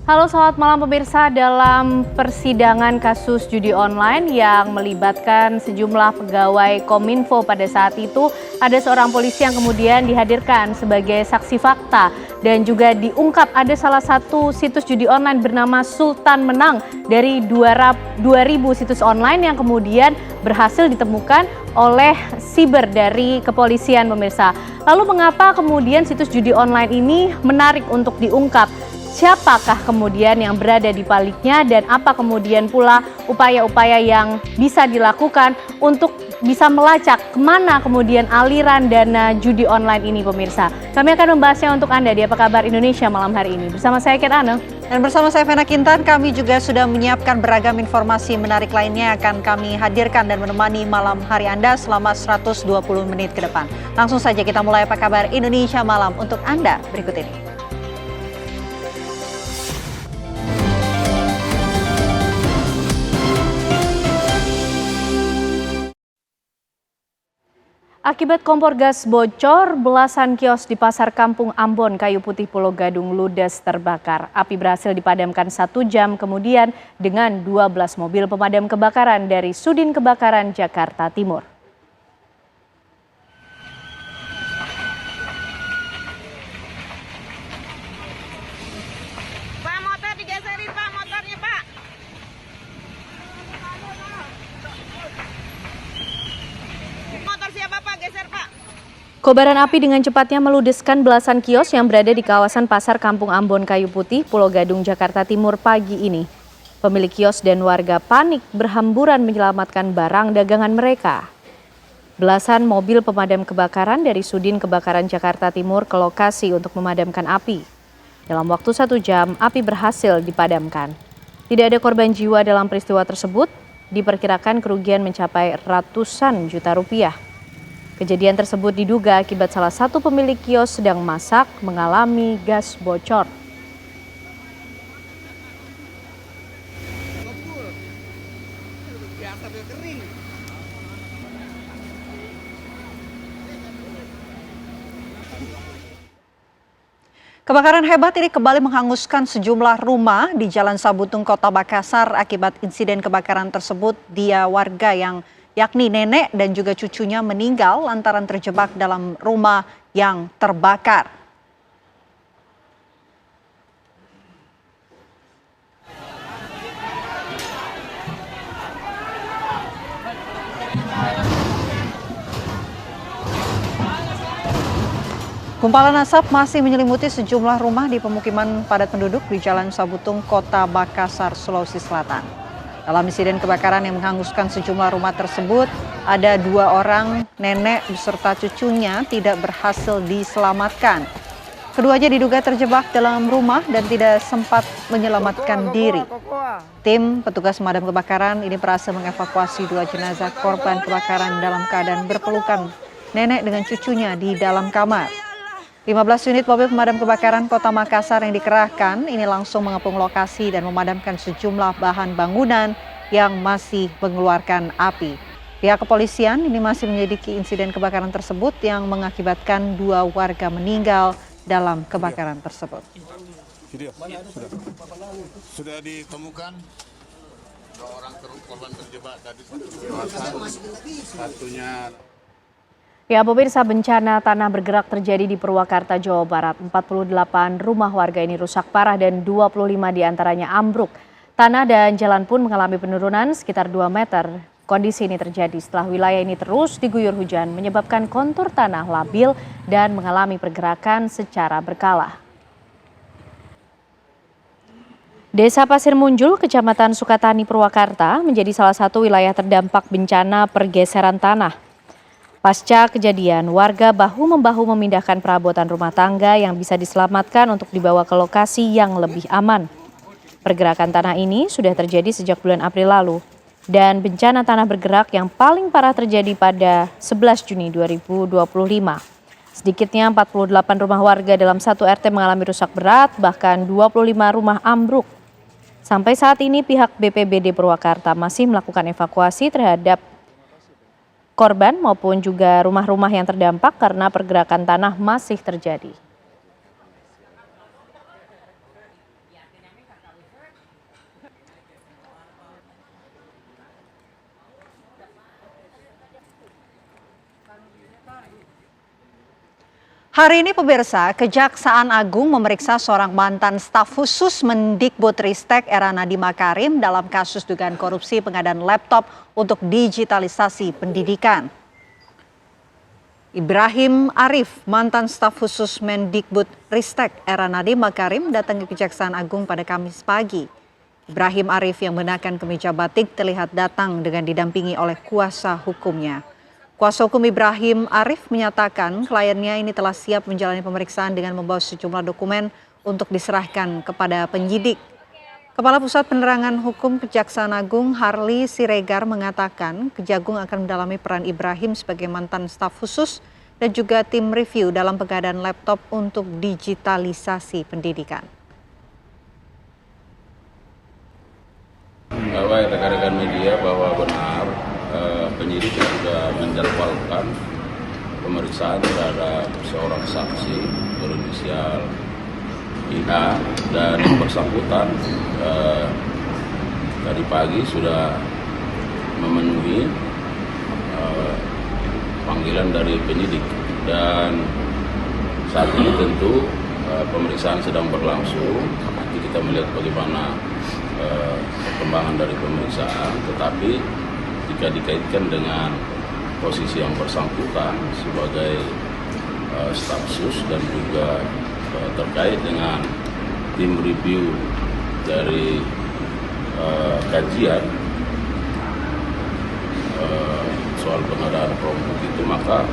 Halo, selamat malam pemirsa. Dalam persidangan kasus judi online yang melibatkan sejumlah pegawai Kominfo pada saat itu, ada seorang polisi yang kemudian dihadirkan sebagai saksi fakta dan juga diungkap ada salah satu situs judi online bernama Sultan Menang dari 2.000 situs online yang kemudian berhasil ditemukan oleh siber dari kepolisian pemirsa. Lalu mengapa kemudian situs judi online ini menarik untuk diungkap? Siapakah kemudian yang berada di baliknya dan apa kemudian pula upaya-upaya yang bisa dilakukan untuk bisa melacak kemana kemudian aliran dana judi online ini pemirsa. Kami akan membahasnya untuk Anda di Apa Kabar Indonesia malam hari ini. Bersama saya Ken Ane. Dan bersama saya Vena Kintan, kami juga sudah menyiapkan beragam informasi menarik lainnya akan kami hadirkan dan menemani malam hari Anda selama 120 menit ke depan. Langsung saja kita mulai Apa Kabar Indonesia malam untuk Anda berikut ini. Akibat kompor gas bocor, belasan kios di Pasar Kampung Ambon, Kayu Putih, Pulau Gadung ludes terbakar. Api berhasil dipadamkan 1 jam kemudian dengan 12 mobil pemadam kebakaran dari Sudin Kebakaran Jakarta Timur. Pak, motor digeserin Pak, motornya Pak. Motor siapa Pak, geser Pak. Kobaran api dengan cepatnya meludeskan belasan kios yang berada di kawasan Pasar Kampung Ambon, Kayu Putih, Pulau Gadung, Jakarta Timur pagi ini. Pemilik kios dan warga panik berhamburan menyelamatkan barang dagangan mereka. Belasan mobil pemadam kebakaran dari Sudin Kebakaran Jakarta Timur ke lokasi untuk memadamkan api. Dalam waktu 1 jam, api berhasil dipadamkan. Tidak ada korban jiwa dalam peristiwa tersebut, diperkirakan kerugian mencapai ratusan juta rupiah. Kejadian tersebut diduga akibat salah satu pemilik kios sedang masak mengalami gas bocor. Kebakaran hebat ini kembali menghanguskan sejumlah rumah di Jalan Sabutung, Kota Makassar. Akibat insiden kebakaran tersebut, warga yang yakni nenek dan juga cucunya meninggal lantaran terjebak dalam rumah yang terbakar. Gumpalan asap masih menyelimuti sejumlah rumah di pemukiman padat penduduk di Jalan Sabutung, Kota Makassar, Sulawesi Selatan. Dalam insiden kebakaran yang menghanguskan sejumlah rumah tersebut, ada 2 orang nenek beserta cucunya tidak berhasil diselamatkan. Keduanya diduga terjebak dalam rumah dan tidak sempat menyelamatkan diri. Tim petugas pemadam kebakaran ini berhasil mengevakuasi 2 jenazah korban kebakaran dalam keadaan berpelukan nenek dengan cucunya di dalam kamar. 15 unit mobil pemadam kebakaran Kota Makassar yang dikerahkan ini langsung mengepung lokasi dan memadamkan sejumlah bahan bangunan yang masih mengeluarkan api. Pihak kepolisian ini masih menyelidiki insiden kebakaran tersebut yang mengakibatkan 2 warga meninggal dalam kebakaran tersebut. Sudah ditemukan 2 orang korban terjebak tadi, satunya. Ya, pemirsa, bencana tanah bergerak terjadi di Purwakarta, Jawa Barat. 48 rumah warga ini rusak parah dan 25 diantaranya ambruk. Tanah dan jalan pun mengalami penurunan sekitar 2 meter. Kondisi ini terjadi setelah wilayah ini terus diguyur hujan, menyebabkan kontur tanah labil dan mengalami pergerakan secara berkala. Desa Pasir Munjul, Kecamatan Sukatani, Purwakarta menjadi salah satu wilayah terdampak bencana pergeseran tanah. Pasca kejadian, warga bahu-membahu memindahkan perabotan rumah tangga yang bisa diselamatkan untuk dibawa ke lokasi yang lebih aman. Pergerakan tanah ini sudah terjadi sejak bulan April lalu. Dan bencana tanah bergerak yang paling parah terjadi pada 11 Juni 2025. Sedikitnya 48 rumah warga dalam 1 RT mengalami rusak berat, bahkan 25 rumah ambruk. Sampai saat ini pihak BPBD Purwakarta masih melakukan evakuasi terhadap korban maupun juga rumah-rumah yang terdampak karena pergerakan tanah masih terjadi. Hari ini pemirsa, Kejaksaan Agung memeriksa seorang mantan staf khusus Mendikbudristek era Nadiem Makarim dalam kasus dugaan korupsi pengadaan laptop untuk digitalisasi pendidikan. Ibrahim Arif, mantan staf khusus Mendikbudristek era Nadiem Makarim datang ke Kejaksaan Agung pada Kamis pagi. Ibrahim Arif yang mengenakan kemeja batik terlihat datang dengan didampingi oleh kuasa hukumnya. Kuasa hukum Ibrahim Arif menyatakan kliennya ini telah siap menjalani pemeriksaan dengan membawa sejumlah dokumen untuk diserahkan kepada penyidik. Kepala Pusat Penerangan Hukum Kejaksaan Agung Harli Siregar mengatakan Kejagung akan mendalami peran Ibrahim sebagai mantan staf khusus dan juga tim review dalam pengadaan laptop untuk digitalisasi pendidikan. Baik rekan-rekan media bahwa benar penyidik sudah menjadwalkan pemeriksaan terhadap seorang saksi berinisial IA dan yang bersangkutan tadi pagi sudah memenuhi panggilan dari penyidik dan saat ini tentu pemeriksaan sedang berlangsung. Nanti kita melihat bagaimana perkembangan dari pemeriksaan, tetapi jika dikaitkan dengan posisi yang bersangkutan sebagai staf sus dan juga terkait dengan tim review dari kajian soal pengadaan Chromebook itu, maka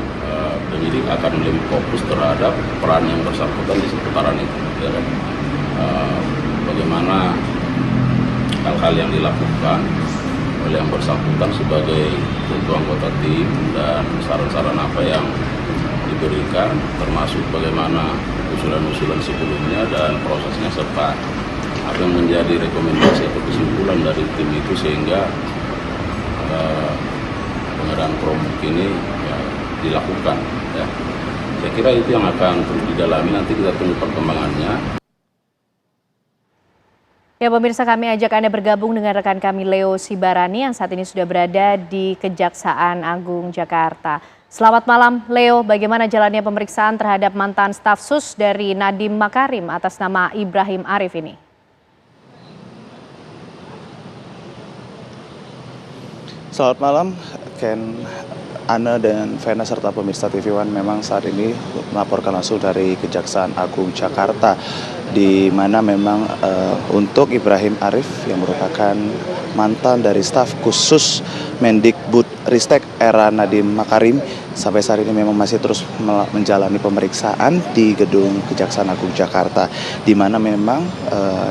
penyidik akan lebih fokus terhadap peran yang bersangkutan di seputaran itu, ya kan? Bagaimana hal-hal yang dilakukan oleh yang bersangkutan sebagai ketua anggota tim dan saran-saran apa yang diberikan, termasuk bagaimana usulan-usulan sebelumnya dan prosesnya serta apa yang menjadi rekomendasi atau kesimpulan dari tim itu sehingga pengadaan Chromebook ini ya, dilakukan. Ya. Saya kira itu yang akan terus didalami, nanti kita tunggu perkembangannya. Ya pemirsa, kami ajak Anda bergabung dengan rekan kami Leo Sibarani yang saat ini sudah berada di Kejaksaan Agung Jakarta. Selamat malam Leo, bagaimana jalannya pemeriksaan terhadap mantan staf sus dari Nadiem Makarim atas nama Ibrahim Arif ini? Selamat malam, Ken, Ana dan Vena serta pemirsa TV One memang saat ini melaporkan langsung dari Kejaksaan Agung Jakarta, di mana memang untuk Ibrahim Arif yang merupakan mantan dari staf khusus Mendikbudristek era Nadiem Makarim sampai saat ini memang masih terus menjalani pemeriksaan di gedung Kejaksaan Agung Jakarta, di mana memang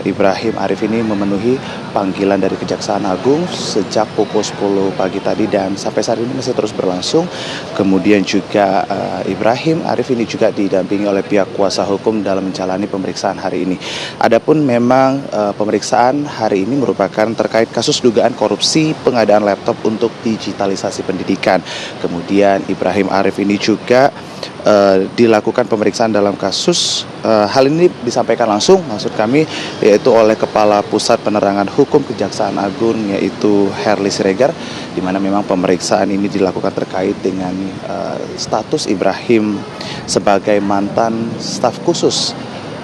Ibrahim Arif ini memenuhi panggilan dari Kejaksaan Agung sejak pukul 10 pagi tadi dan sampai saat ini masih terus berlangsung. Kemudian juga Ibrahim Arif ini juga didampingi oleh pihak kuasa hukum dalam menjalani pemeriksaan hari ini. Adapun memang pemeriksaan hari ini merupakan terkait kasus dugaan korupsi pengadaan laptop untuk digitalisasi pendidikan. Kemudian Ibrahim Arif ini juga dilakukan pemeriksaan dalam kasus hal ini disampaikan langsung maksud kami yaitu oleh Kepala Pusat Penerangan Hukum Kejaksaan Agung yaitu Harli Siregar, di mana memang pemeriksaan ini dilakukan terkait dengan status Ibrahim sebagai mantan staf khusus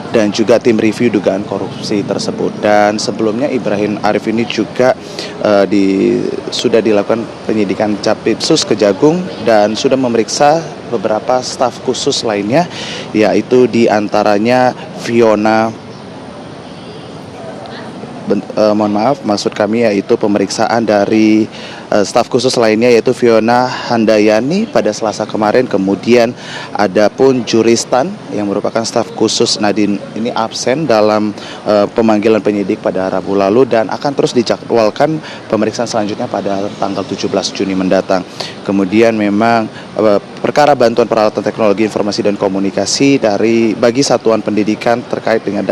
dan juga tim review dugaan korupsi tersebut. Dan sebelumnya Ibrahim Arif ini juga sudah dilakukan penyidikan Capitsus Kejagung dan sudah memeriksa beberapa staf khusus lainnya, yaitu diantaranya Fiona, maksud kami yaitu pemeriksaan dari staf khusus lainnya yaitu Fiona Handayani pada Selasa kemarin. Kemudian ada pun Juristan yang merupakan staf khusus Nadiem ini absen dalam pemanggilan penyidik pada Rabu lalu dan akan terus dijadwalkan pemeriksaan selanjutnya pada tanggal 17 Juni mendatang. Kemudian memang perkara bantuan peralatan teknologi informasi dan komunikasi bagi satuan pendidikan terkait dengan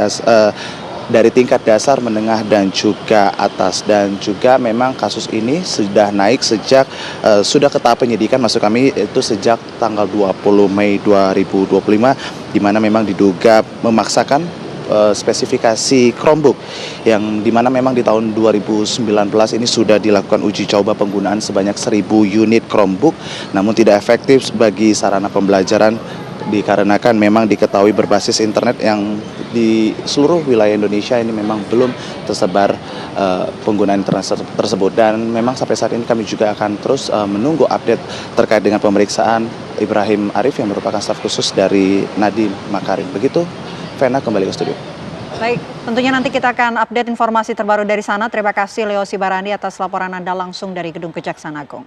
dari tingkat dasar, menengah, dan juga atas. Dan juga memang kasus ini sudah naik sejak sudah ke tahap penyidikan, maksud kami itu sejak tanggal 20 Mei 2025, di mana memang diduga memaksakan spesifikasi Chromebook yang dimana memang di tahun 2019 ini sudah dilakukan uji coba penggunaan sebanyak 1.000 unit Chromebook, namun tidak efektif bagi sarana pembelajaran dikarenakan memang diketahui berbasis internet yang di seluruh wilayah Indonesia ini memang belum tersebar penggunaan internet tersebut, dan memang sampai saat ini kami juga akan terus menunggu update terkait dengan pemeriksaan Ibrahim Arif yang merupakan staf khusus dari Nadiem Makarim. Begitu, Vena, kembali ke studio. Baik, tentunya nanti kita akan update informasi terbaru dari sana. Terima kasih Leo Sibarandi atas laporan Anda langsung dari Gedung Kejaksaan Agung.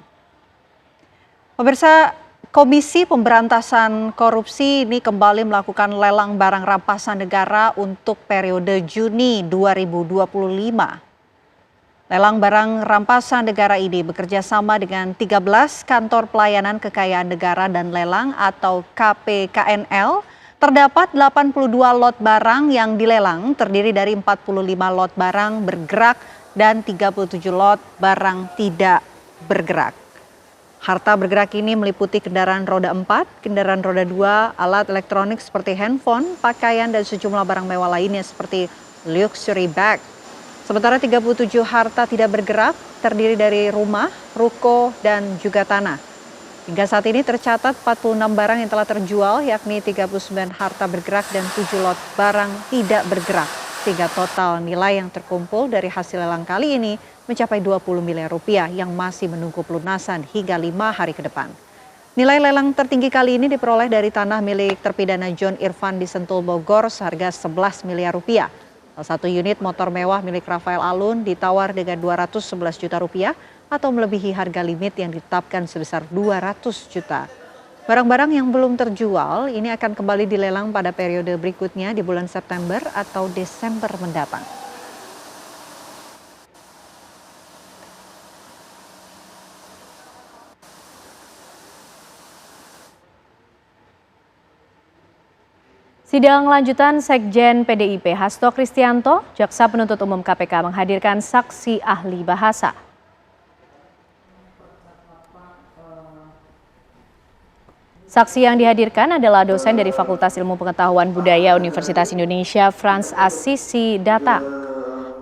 Pemirsa, Komisi Pemberantasan Korupsi ini kembali melakukan lelang barang rampasan negara untuk periode Juni 2025. Lelang barang rampasan negara ini bekerja sama dengan 13 kantor pelayanan kekayaan negara dan lelang atau KPKNL. Terdapat 82 lot barang yang dilelang, terdiri dari 45 lot barang bergerak dan 37 lot barang tidak bergerak. Harta bergerak ini meliputi kendaraan roda 4, kendaraan roda 2, alat elektronik seperti handphone, pakaian, dan sejumlah barang mewah lainnya seperti luxury bag. Sementara 37 harta tidak bergerak terdiri dari rumah, ruko, dan juga tanah. Hingga saat ini tercatat 46 barang yang telah terjual, yakni 39 harta bergerak dan 7 lot barang tidak bergerak. Sehingga total nilai yang terkumpul dari hasil lelang kali ini mencapai 20 miliar rupiah yang masih menunggu pelunasan hingga 5 hari ke depan. Nilai lelang tertinggi kali ini diperoleh dari tanah milik terpidana John Irfan di Sentul, Bogor seharga 11 miliar rupiah. Salah satu unit motor mewah milik Rafael Alun ditawar dengan 211 juta rupiah atau melebihi harga limit yang ditetapkan sebesar 200 juta. Barang-barang yang belum terjual ini akan kembali dilelang pada periode berikutnya di bulan September atau Desember mendatang. Sidang lanjutan Sekjen PDIP Hasto Kristianto, Jaksa Penuntut Umum KPK menghadirkan saksi ahli bahasa. Saksi yang dihadirkan adalah dosen dari Fakultas Ilmu Pengetahuan Budaya Universitas Indonesia, Frans Assisi datang.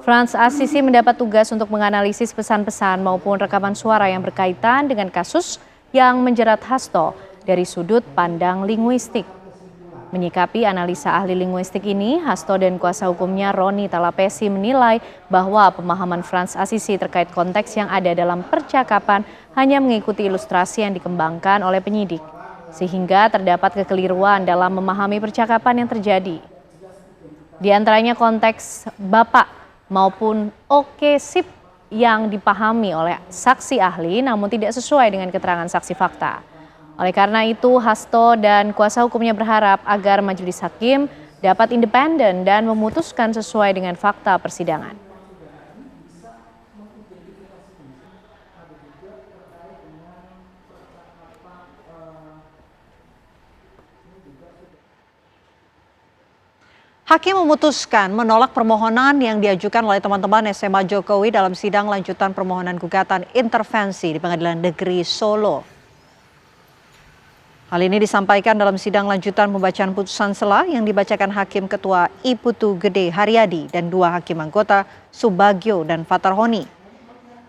Frans Assisi mendapat tugas untuk menganalisis pesan-pesan maupun rekaman suara yang berkaitan dengan kasus yang menjerat Hasto dari sudut pandang linguistik. Menyikapi analisa ahli linguistik ini, Hasto dan kuasa hukumnya Roni Talapesi menilai bahwa pemahaman Frans Assisi terkait konteks yang ada dalam percakapan hanya mengikuti ilustrasi yang dikembangkan oleh penyidik, sehingga terdapat kekeliruan dalam memahami percakapan yang terjadi. Di antaranya konteks bapak maupun oke sip yang dipahami oleh saksi ahli namun tidak sesuai dengan keterangan saksi fakta. Oleh karena itu, Hasto dan kuasa hukumnya berharap agar majelis hakim dapat independen dan memutuskan sesuai dengan fakta persidangan. Hakim memutuskan menolak permohonan yang diajukan oleh teman-teman SMA Jokowi dalam sidang lanjutan permohonan gugatan intervensi di Pengadilan Negeri Solo. Hal ini disampaikan dalam sidang lanjutan pembacaan putusan sela yang dibacakan Hakim Ketua I-Putu Gede Haryadi dan 2 hakim anggota Subagio dan Fatarhoni.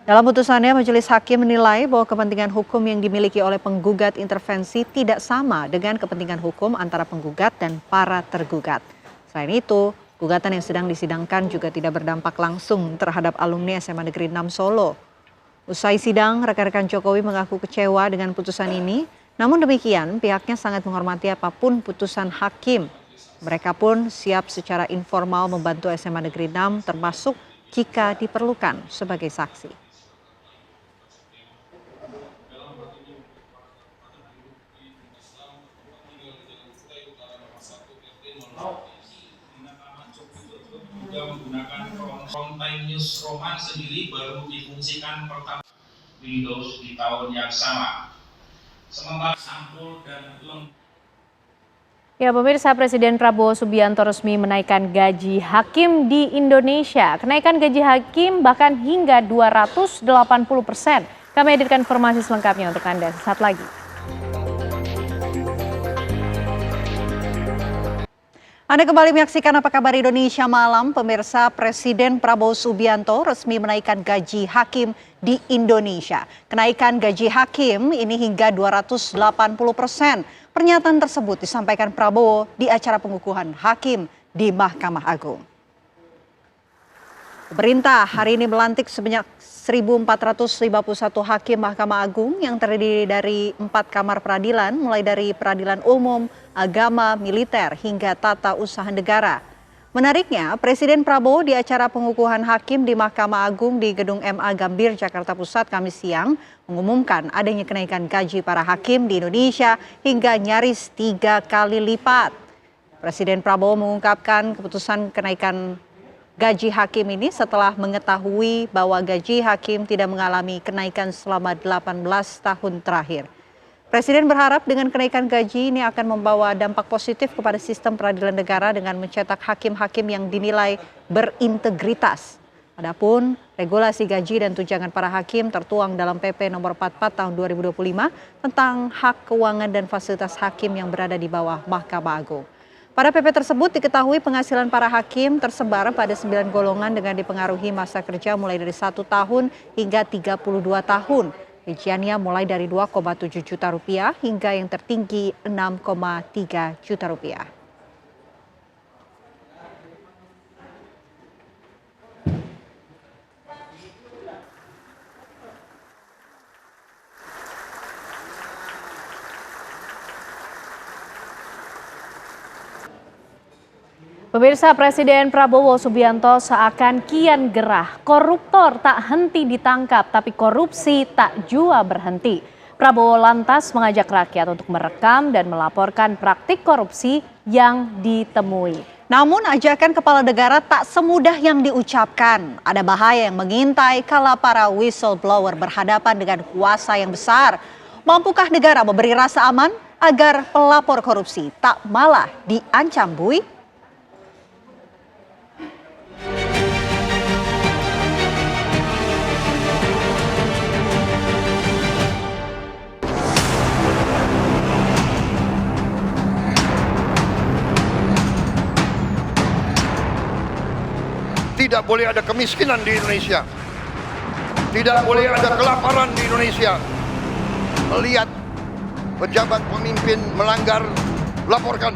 Dalam putusannya, majelis hakim menilai bahwa kepentingan hukum yang dimiliki oleh penggugat intervensi tidak sama dengan kepentingan hukum antara penggugat dan para tergugat. Selain itu, gugatan yang sedang disidangkan juga tidak berdampak langsung terhadap alumni SMA Negeri 6 Solo. Usai sidang, rekan-rekan Jokowi mengaku kecewa dengan putusan ini. Namun demikian, pihaknya sangat menghormati apapun putusan hakim. Mereka pun siap secara informal membantu SMA Negeri 6 termasuk jika diperlukan sebagai saksi. Menggunakan frontline news Roman sendiri baru difungsikan pertama Windows di tahun yang sama. Sementara sampul dan Ya, pemirsa, Presiden Prabowo Subianto resmi menaikkan gaji hakim di Indonesia. Kenaikan gaji hakim bahkan hingga 280%. Kami hadirkan informasi selengkapnya untuk Anda sesaat lagi. Anda kembali menyaksikan Apa Kabar Indonesia Malam. Pemirsa, Presiden Prabowo Subianto resmi menaikkan gaji hakim di Indonesia. Kenaikan gaji hakim ini hingga 280%. Pernyataan tersebut disampaikan Prabowo di acara pengukuhan hakim di Mahkamah Agung. Pemerintah hari ini melantik sebanyak 1.451 hakim Mahkamah Agung yang terdiri dari 4 kamar peradilan, mulai dari peradilan umum, agama, militer, hingga tata usaha negara. Menariknya, Presiden Prabowo di acara pengukuhan hakim di Mahkamah Agung di Gedung MA Gambir, Jakarta Pusat, Kamis siang, mengumumkan adanya kenaikan gaji para hakim di Indonesia hingga nyaris 3 kali lipat. Presiden Prabowo mengungkapkan keputusan kenaikan gaji hakim ini setelah mengetahui bahwa gaji hakim tidak mengalami kenaikan selama 18 tahun terakhir. Presiden berharap dengan kenaikan gaji ini akan membawa dampak positif kepada sistem peradilan negara dengan mencetak hakim-hakim yang dinilai berintegritas. Adapun regulasi gaji dan tunjangan para hakim tertuang dalam PP nomor 44 tahun 2025 tentang hak keuangan dan fasilitas hakim yang berada di bawah Mahkamah Agung. Pada PP tersebut diketahui penghasilan para hakim tersebar pada 9 golongan dengan dipengaruhi masa kerja mulai dari 1 tahun hingga 32 tahun. Rinciannya mulai dari 2,7 juta rupiah hingga yang tertinggi 6,3 juta rupiah. Pemirsa, Presiden Prabowo Subianto seakan kian gerah. Koruptor tak henti ditangkap, tapi korupsi tak jua berhenti. Prabowo lantas mengajak rakyat untuk merekam dan melaporkan praktik korupsi yang ditemui. Namun ajakan kepala negara tak semudah yang diucapkan. Ada bahaya yang mengintai kala para whistleblower berhadapan dengan kuasa yang besar. Mampukah negara memberi rasa aman agar pelapor korupsi tak malah diancam buih? Tidak boleh ada kemiskinan di Indonesia. Tidak boleh ada kelaparan di Indonesia. Melihat pejabat pemimpin melanggar, laporkan.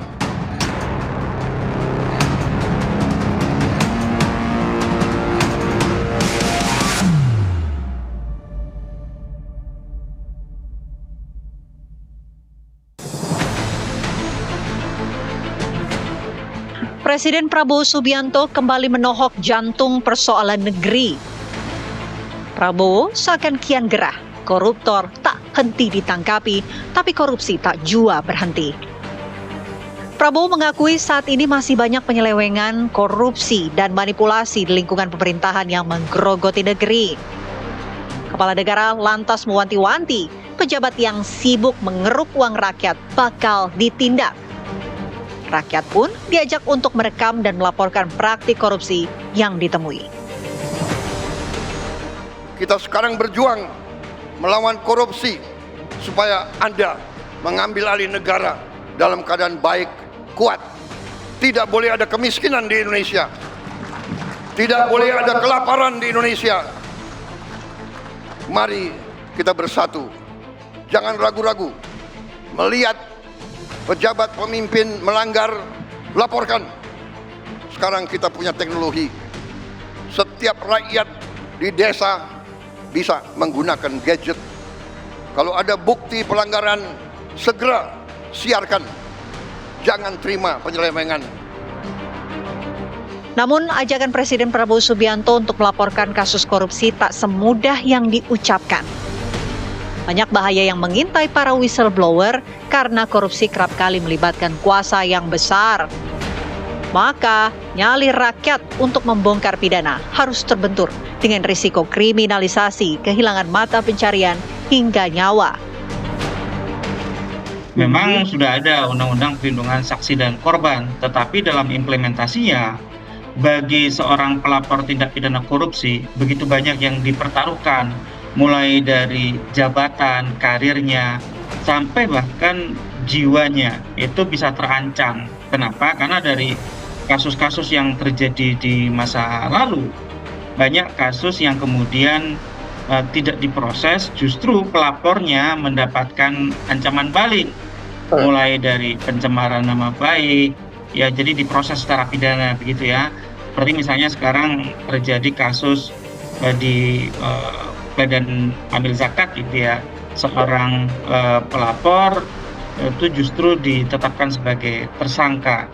Presiden Prabowo Subianto kembali menohok jantung persoalan negeri. Prabowo seakan kian gerah, koruptor tak henti ditangkapi, tapi korupsi tak jua berhenti. Prabowo mengakui saat ini masih banyak penyelewengan, korupsi, dan manipulasi di lingkungan pemerintahan yang menggerogoti negeri. Kepala negara lantas mewanti-wanti pejabat yang sibuk mengeruk uang rakyat bakal ditindak. Rakyat pun diajak untuk merekam dan melaporkan praktik korupsi yang ditemui. Kita sekarang berjuang melawan korupsi supaya Anda mengambil alih negara dalam keadaan baik, kuat. Tidak boleh ada kemiskinan di Indonesia. Tidak boleh ada kelaparan di Indonesia. Mari kita bersatu. Jangan ragu-ragu. Melihat pejabat pemimpin melanggar, laporkan. Sekarang kita punya teknologi. Setiap rakyat di desa bisa menggunakan gadget. Kalau ada bukti pelanggaran, segera siarkan. Jangan terima penyelewengan. Namun ajakan Presiden Prabowo Subianto untuk melaporkan kasus korupsi tak semudah yang diucapkan. Banyak bahaya yang mengintai para whistleblower karena korupsi kerap kali melibatkan kuasa yang besar. Maka nyali rakyat untuk membongkar pidana harus terbentur dengan risiko kriminalisasi, kehilangan mata pencarian, hingga nyawa. Memang sudah ada undang-undang perlindungan saksi dan korban, tetapi dalam implementasinya bagi seorang pelapor tindak pidana korupsi begitu banyak yang dipertaruhkan, mulai dari jabatan, karirnya, sampai bahkan jiwanya itu bisa terancam. Kenapa? Karena dari kasus-kasus yang terjadi di masa lalu, banyak kasus yang kemudian tidak diproses, justru pelapornya mendapatkan ancaman balik. mulai dari pencemaran nama baik, ya jadi diproses secara pidana begitu ya. Seperti misalnya sekarang terjadi kasus di badan amil zakat gitu ya, seorang pelapor itu justru ditetapkan sebagai tersangka.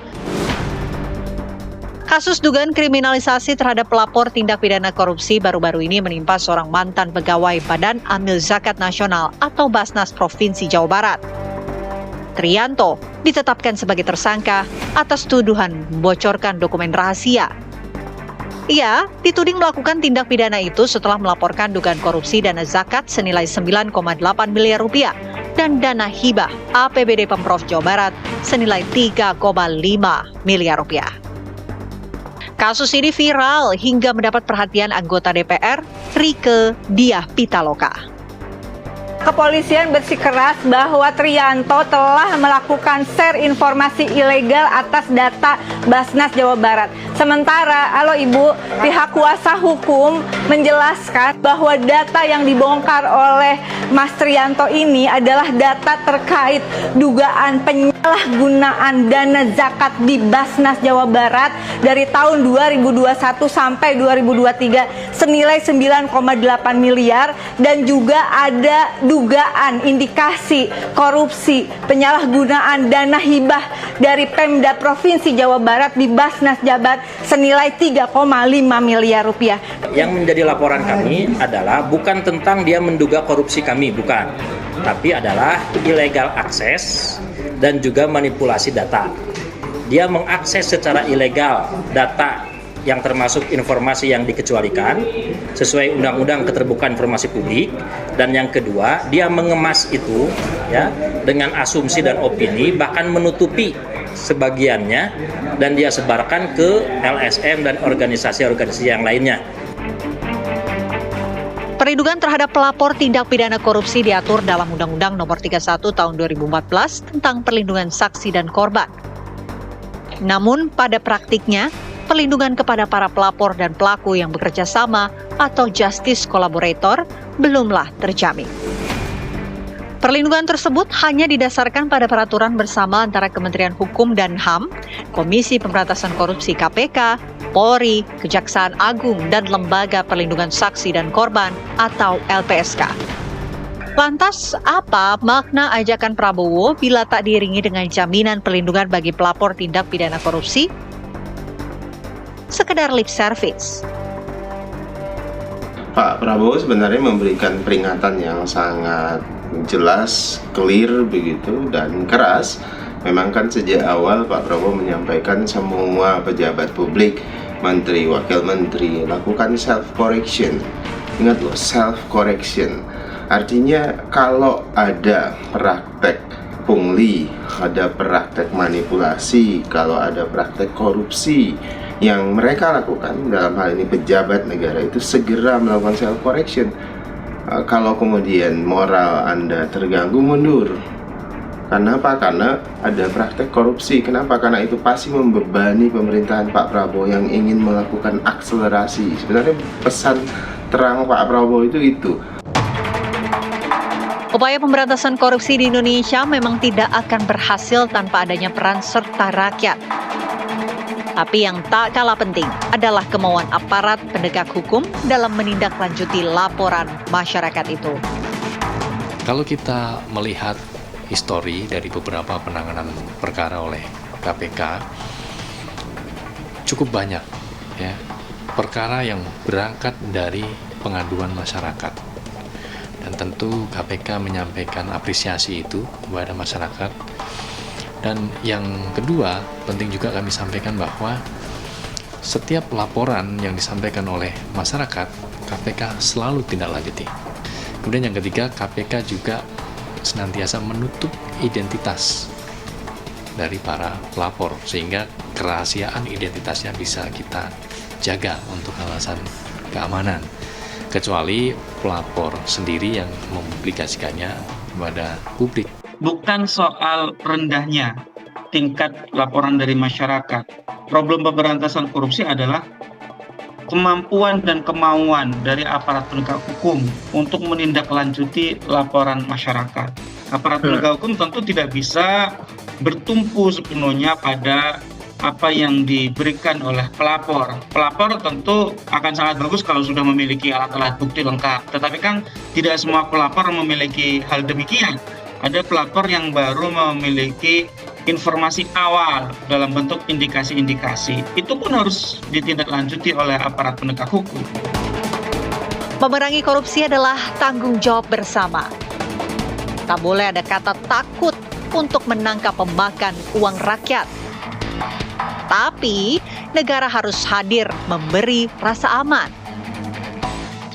Kasus dugaan kriminalisasi terhadap pelapor tindak pidana korupsi baru-baru ini menimpa seorang mantan pegawai Badan Amil Zakat Nasional atau Basnas Provinsi Jawa Barat. Trianto ditetapkan sebagai tersangka atas tuduhan membocorkan dokumen rahasia. Ia dituding melakukan tindak pidana itu setelah melaporkan dugaan korupsi dana zakat senilai 9,8 miliar rupiah dan dana hibah APBD Pemprov Jawa Barat senilai 3,5 miliar rupiah. Kasus ini viral hingga mendapat perhatian anggota DPR, Rieke Diah Pitaloka. Kepolisian bersikeras bahwa Trianto telah melakukan share informasi ilegal atas data Basnas Jawa Barat. Sementara, halo Ibu, pihak kuasa hukum menjelaskan bahwa data yang dibongkar oleh Mas Trianto ini adalah data terkait dugaan penyalahgunaan dana zakat di Basnas Jawa Barat dari tahun 2021 sampai 2023 senilai 9,8 miliar dan juga ada dugaan indikasi korupsi penyalahgunaan dana hibah dari Pemda Provinsi Jawa Barat di Basnas Jabat senilai 3,5 miliar rupiah. Yang menjadi laporan kami adalah bukan tentang dia menduga korupsi kami, bukan. Tapi adalah illegal akses dan juga manipulasi data. Dia mengakses secara ilegal data yang termasuk informasi yang dikecualikan sesuai Undang-Undang Keterbukaan Informasi Publik, dan yang kedua dia mengemas itu ya dengan asumsi dan opini, bahkan menutupi sebagiannya dan dia sebarkan ke LSM dan organisasi-organisasi yang lainnya. Perlindungan terhadap pelapor tindak pidana korupsi diatur dalam Undang-Undang Nomor 31 Tahun 2014 tentang perlindungan saksi dan korban. Namun pada praktiknya, perlindungan kepada para pelapor dan pelaku yang bekerja sama atau justice collaborator belumlah terjamin. Perlindungan tersebut hanya didasarkan pada peraturan bersama antara Kementerian Hukum dan HAM, Komisi Pemberantasan Korupsi KPK, Polri, Kejaksaan Agung, dan Lembaga Perlindungan Saksi dan Korban atau LPSK. Lantas, apa makna ajakan Prabowo bila tak diiringi dengan jaminan perlindungan bagi pelapor tindak pidana korupsi? Sekedar lip service. Pak Prabowo sebenarnya memberikan peringatan yang sangat jelas, clear begitu, dan keras. Memang kan sejak awal Pak Prabowo menyampaikan semua pejabat publik, menteri, wakil menteri, lakukan self-correction. Ingat loh, self-correction. Artinya kalau ada praktek pungli, ada praktek manipulasi, kalau ada praktek korupsi yang mereka lakukan, dalam hal ini pejabat negara, itu segera melakukan self-correction. Kalau kemudian moral Anda terganggu, mundur. Karena apa? Karena ada praktek korupsi. Kenapa? Karena itu pasti membebani pemerintahan Pak Prabowo yang ingin melakukan akselerasi. Sebenarnya pesan terang Pak Prabowo itu. Upaya pemberantasan korupsi di Indonesia memang tidak akan berhasil tanpa adanya peran serta rakyat. Tapi yang tak kalah penting adalah kemauan aparat penegak hukum dalam menindaklanjuti laporan masyarakat itu. Kalau kita melihat histori dari beberapa penanganan perkara oleh KPK, cukup banyak ya perkara yang berangkat dari pengaduan masyarakat. Dan tentu KPK menyampaikan apresiasi itu kepada masyarakat. Dan yang kedua, penting juga kami sampaikan bahwa setiap laporan yang disampaikan oleh masyarakat, KPK selalu tindak lanjuti. Kemudian yang ketiga, KPK juga senantiasa menutup identitas dari para pelapor, sehingga kerahasiaan identitasnya bisa kita jaga untuk alasan keamanan. Kecuali pelapor sendiri yang mempublikasikannya kepada publik. Bukan soal rendahnya tingkat laporan dari masyarakat. Problem pemberantasan korupsi adalah kemampuan dan kemauan dari aparat penegak hukum untuk menindaklanjuti laporan masyarakat. Aparat penegak hukum tentu tidak bisa bertumpu sepenuhnya pada apa yang diberikan oleh pelapor. Pelapor tentu akan sangat bagus kalau sudah memiliki alat-alat bukti lengkap. Tetapi kan tidak semua pelapor memiliki hal demikian. Ada pelapor yang baru memiliki informasi awal dalam bentuk indikasi-indikasi. Itu pun harus ditindaklanjuti oleh aparat penegak hukum. Memerangi korupsi adalah tanggung jawab bersama. Tak boleh ada kata takut untuk menangkap pemakan uang rakyat. Tapi negara harus hadir memberi rasa aman.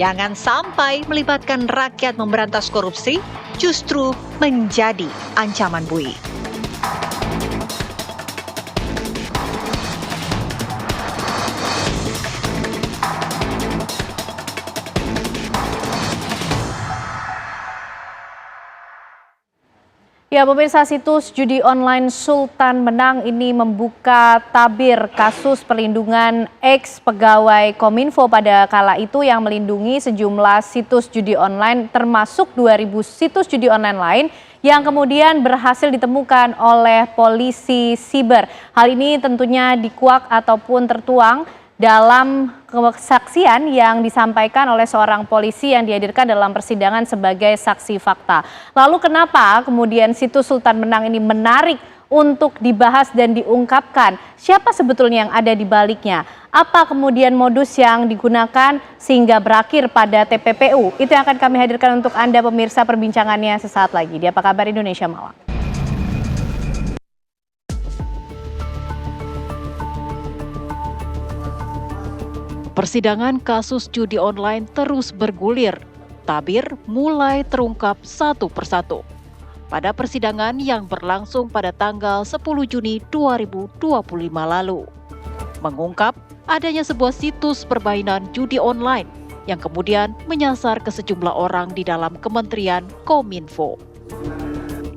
Jangan sampai melibatkan rakyat memberantas korupsi justru menjadi ancaman bui. Ya, pemirsa, situs judi online Sultan Menang ini membuka tabir kasus perlindungan ex-pegawai Kominfo pada kala itu yang melindungi sejumlah situs judi online termasuk 2.000 situs judi online lain yang kemudian berhasil ditemukan oleh polisi siber. Hal ini tentunya dikuak ataupun tertuang dalam kesaksian yang disampaikan oleh seorang polisi yang dihadirkan dalam persidangan sebagai saksi fakta. Lalu kenapa kemudian situs Sultan Menang ini menarik untuk dibahas dan diungkapkan? Siapa sebetulnya yang ada di baliknya? Apa kemudian modus yang digunakan sehingga berakhir pada TPPU? Itu yang akan kami hadirkan untuk Anda pemirsa, perbincangannya sesaat lagi di Apa Kabar Indonesia Malam. Persidangan kasus judi online terus bergulir. Tabir mulai terungkap satu persatu. Pada persidangan yang berlangsung pada tanggal 10 Juni 2025 lalu, mengungkap adanya sebuah situs permainan judi online yang kemudian menyasar ke sejumlah orang di dalam Kementerian Kominfo.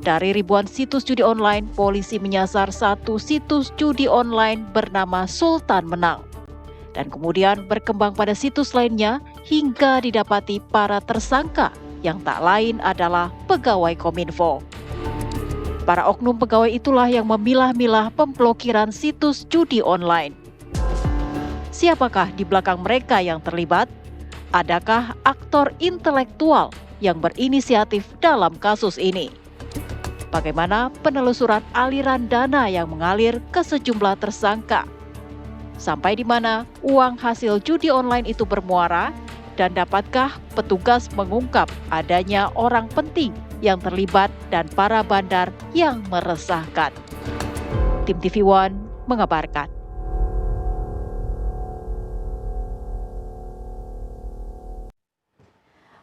Dari ribuan situs judi online, polisi menyasar satu situs judi online bernama Sultan Menang. Dan kemudian berkembang pada situs lainnya hingga didapati para tersangka yang tak lain adalah pegawai Kominfo. Para oknum pegawai itulah yang memilah-milah pemblokiran situs judi online. Siapakah di belakang mereka yang terlibat? Adakah aktor intelektual yang berinisiatif dalam kasus ini? Bagaimana penelusuran aliran dana yang mengalir ke sejumlah tersangka? Sampai di mana uang hasil judi online itu bermuara, dan dapatkah petugas mengungkap adanya orang penting yang terlibat dan para bandar yang meresahkan? Tim TV One mengabarkan.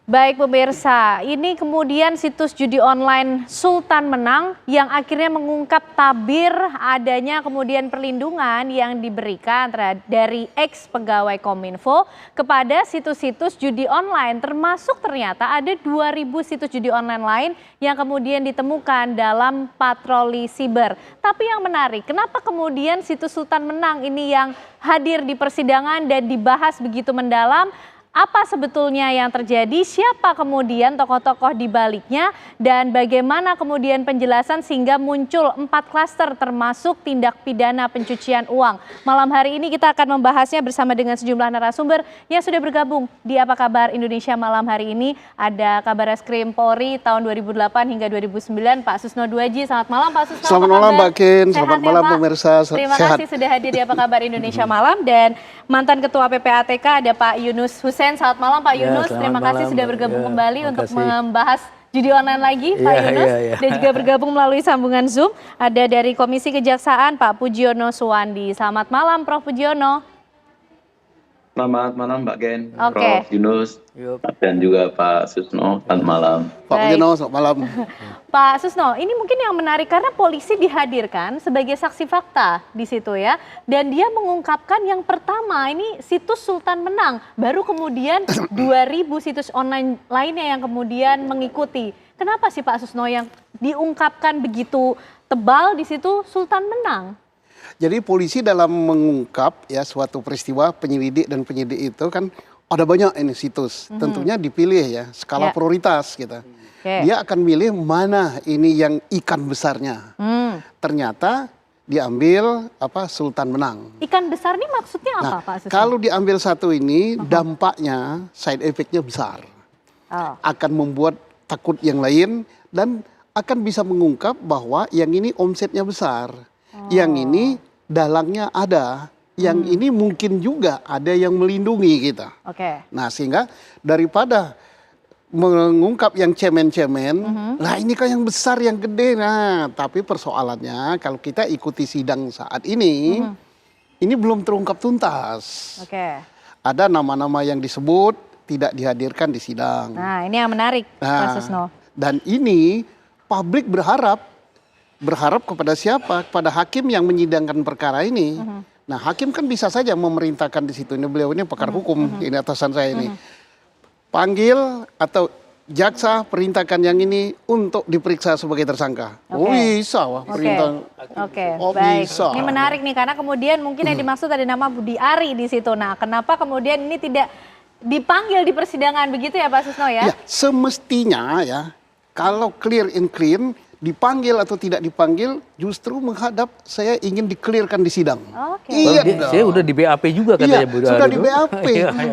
Baik pemirsa, ini kemudian situs judi online Sultan Menang yang akhirnya mengungkap tabir adanya kemudian perlindungan yang diberikan dari ex-pegawai Kominfo kepada situs-situs judi online, termasuk ternyata ada 2.000 situs judi online lain yang kemudian ditemukan dalam patroli siber. Tapi yang menarik, kenapa kemudian situs Sultan Menang ini yang hadir di persidangan dan dibahas begitu mendalam? Apa sebetulnya yang terjadi, siapa kemudian tokoh-tokoh di baliknya, dan bagaimana kemudian penjelasan sehingga muncul 4 klaster termasuk tindak pidana pencucian uang. Malam hari ini kita akan membahasnya bersama dengan sejumlah narasumber yang sudah bergabung di Apa Kabar Indonesia Malam hari ini. Ada Kabareskrim Polri tahun 2008 hingga 2009, Pak Susno Duaji. Selamat malam Pak Susno. Selamat malam Mbak Ken, selamat ya, malam Pak? pemirsa. Terima Sehat. kasih sudah hadir di Apa Kabar Indonesia Malam, dan mantan Ketua PPATK ada Pak Yunus Hussein. Selamat malam Pak Yunus, terima kasih sudah bergabung kembali untuk membahas judi online lagi Pak Yunus. Dan juga bergabung melalui sambungan Zoom ada dari Komisi Kejaksaan Pak Pujiono Suwandi. Selamat malam Prof Pujiono. Selamat malam Mbak Gen, Oke. Prof Yunus, dan juga Pak Susno. Selamat malam. Pak Pujiono, selamat malam. Pak Susno, ini mungkin yang menarik karena polisi dihadirkan sebagai saksi fakta di situ ya. Dan dia mengungkapkan yang pertama ini situs Sultan Menang. Baru kemudian 2.000 situs online lainnya yang kemudian mengikuti. Kenapa sih Pak Susno yang diungkapkan begitu tebal di situ Sultan Menang? Jadi polisi dalam mengungkap ya suatu peristiwa, penyelidik dan penyidik itu kan ada banyak ini situs. Tentunya dipilih ya, skala prioritas gitu. Dia akan milih mana ini yang ikan besarnya. Ternyata diambil Sultan Menang. Ikan besar ini maksudnya apa, Pak Susno? Kalau diambil satu ini, dampaknya, side effect-nya besar. Akan membuat takut yang lain dan akan bisa mengungkap bahwa yang ini omsetnya besar. Yang ini dalangnya ada. Yang ini mungkin juga ada yang melindungi kita. Nah, sehingga daripada mengungkap yang cemen-cemen, lah ini kan yang besar, yang gede. Nah, tapi persoalannya kalau kita ikuti sidang saat ini belum terungkap tuntas. Ada nama-nama yang disebut tidak dihadirkan di sidang. Nah, ini yang menarik, Pak Susno. Dan ini publik berharap kepada siapa? Kepada hakim yang menyidangkan perkara ini. Nah, hakim kan bisa saja memerintahkan di situ. Ini beliau ini pakar hukum, ini atasan saya ini. Panggil atau jaksa perintahkan yang ini untuk diperiksa sebagai tersangka. Oh bisa wah perintah. Baik. Bisa. Ini menarik nih karena kemudian mungkin yang dimaksud ada nama Budi Ari di situ. Nah, kenapa kemudian ini tidak dipanggil di persidangan begitu ya Pak Susno ya? Ya, semestinya ya kalau clear and clean dipanggil atau tidak dipanggil justru menghadap saya ingin di-clearkan di sidang. Iya, saya udah di BAP juga katanya. Iya, sudah di BAP.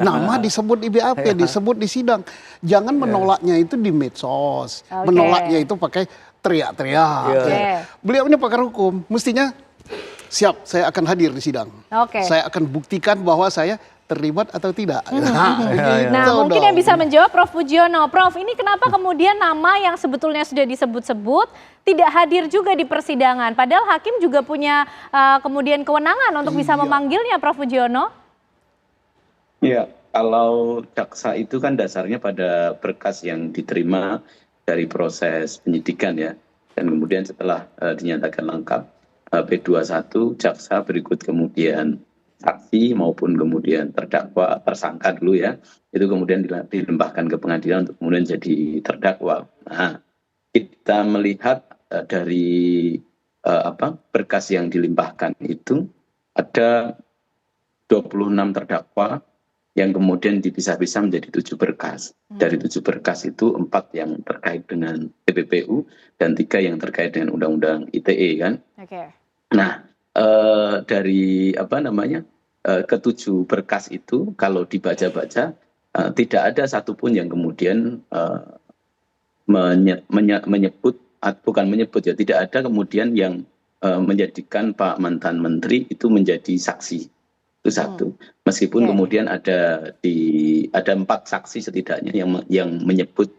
Nama disebut di BAP, disebut di sidang. Jangan menolaknya itu di medsos. Menolaknya itu pakai teriak-teriak. Beliau ini pakar hukum, mestinya siap, saya akan hadir di sidang. Saya akan buktikan bahwa saya terlibat atau tidak. Nah, mungkin yang bisa menjawab Prof. Pujiono. Prof, ini kenapa kemudian nama yang sebetulnya sudah disebut-sebut tidak hadir juga di persidangan? Padahal hakim juga punya kemudian kewenangan untuk bisa memanggilnya, Prof. Pujiono. Ya, kalau jaksa itu kan dasarnya pada berkas yang diterima dari proses penyidikan ya. Dan kemudian setelah dinyatakan lengkap P21, jaksa berikut kemudian saksi maupun kemudian terdakwa, tersangka dulu ya, itu kemudian dilimpahkan ke pengadilan untuk kemudian jadi terdakwa. Nah, kita melihat dari berkas yang dilimpahkan itu ada 26 terdakwa yang kemudian dipisah-pisah menjadi 7 berkas. Dari 7 berkas itu 4 yang terkait dengan TPPU dan 3 yang terkait dengan Undang-Undang ITE kan. Nah, dari ke-7 berkas itu kalau dibaca-baca tidak ada satupun yang kemudian menyebut, bukan menyebut ya, tidak ada kemudian yang menjadikan Pak mantan menteri itu menjadi saksi. Itu satu. Meskipun kemudian ada 4 saksi setidaknya yang menyebut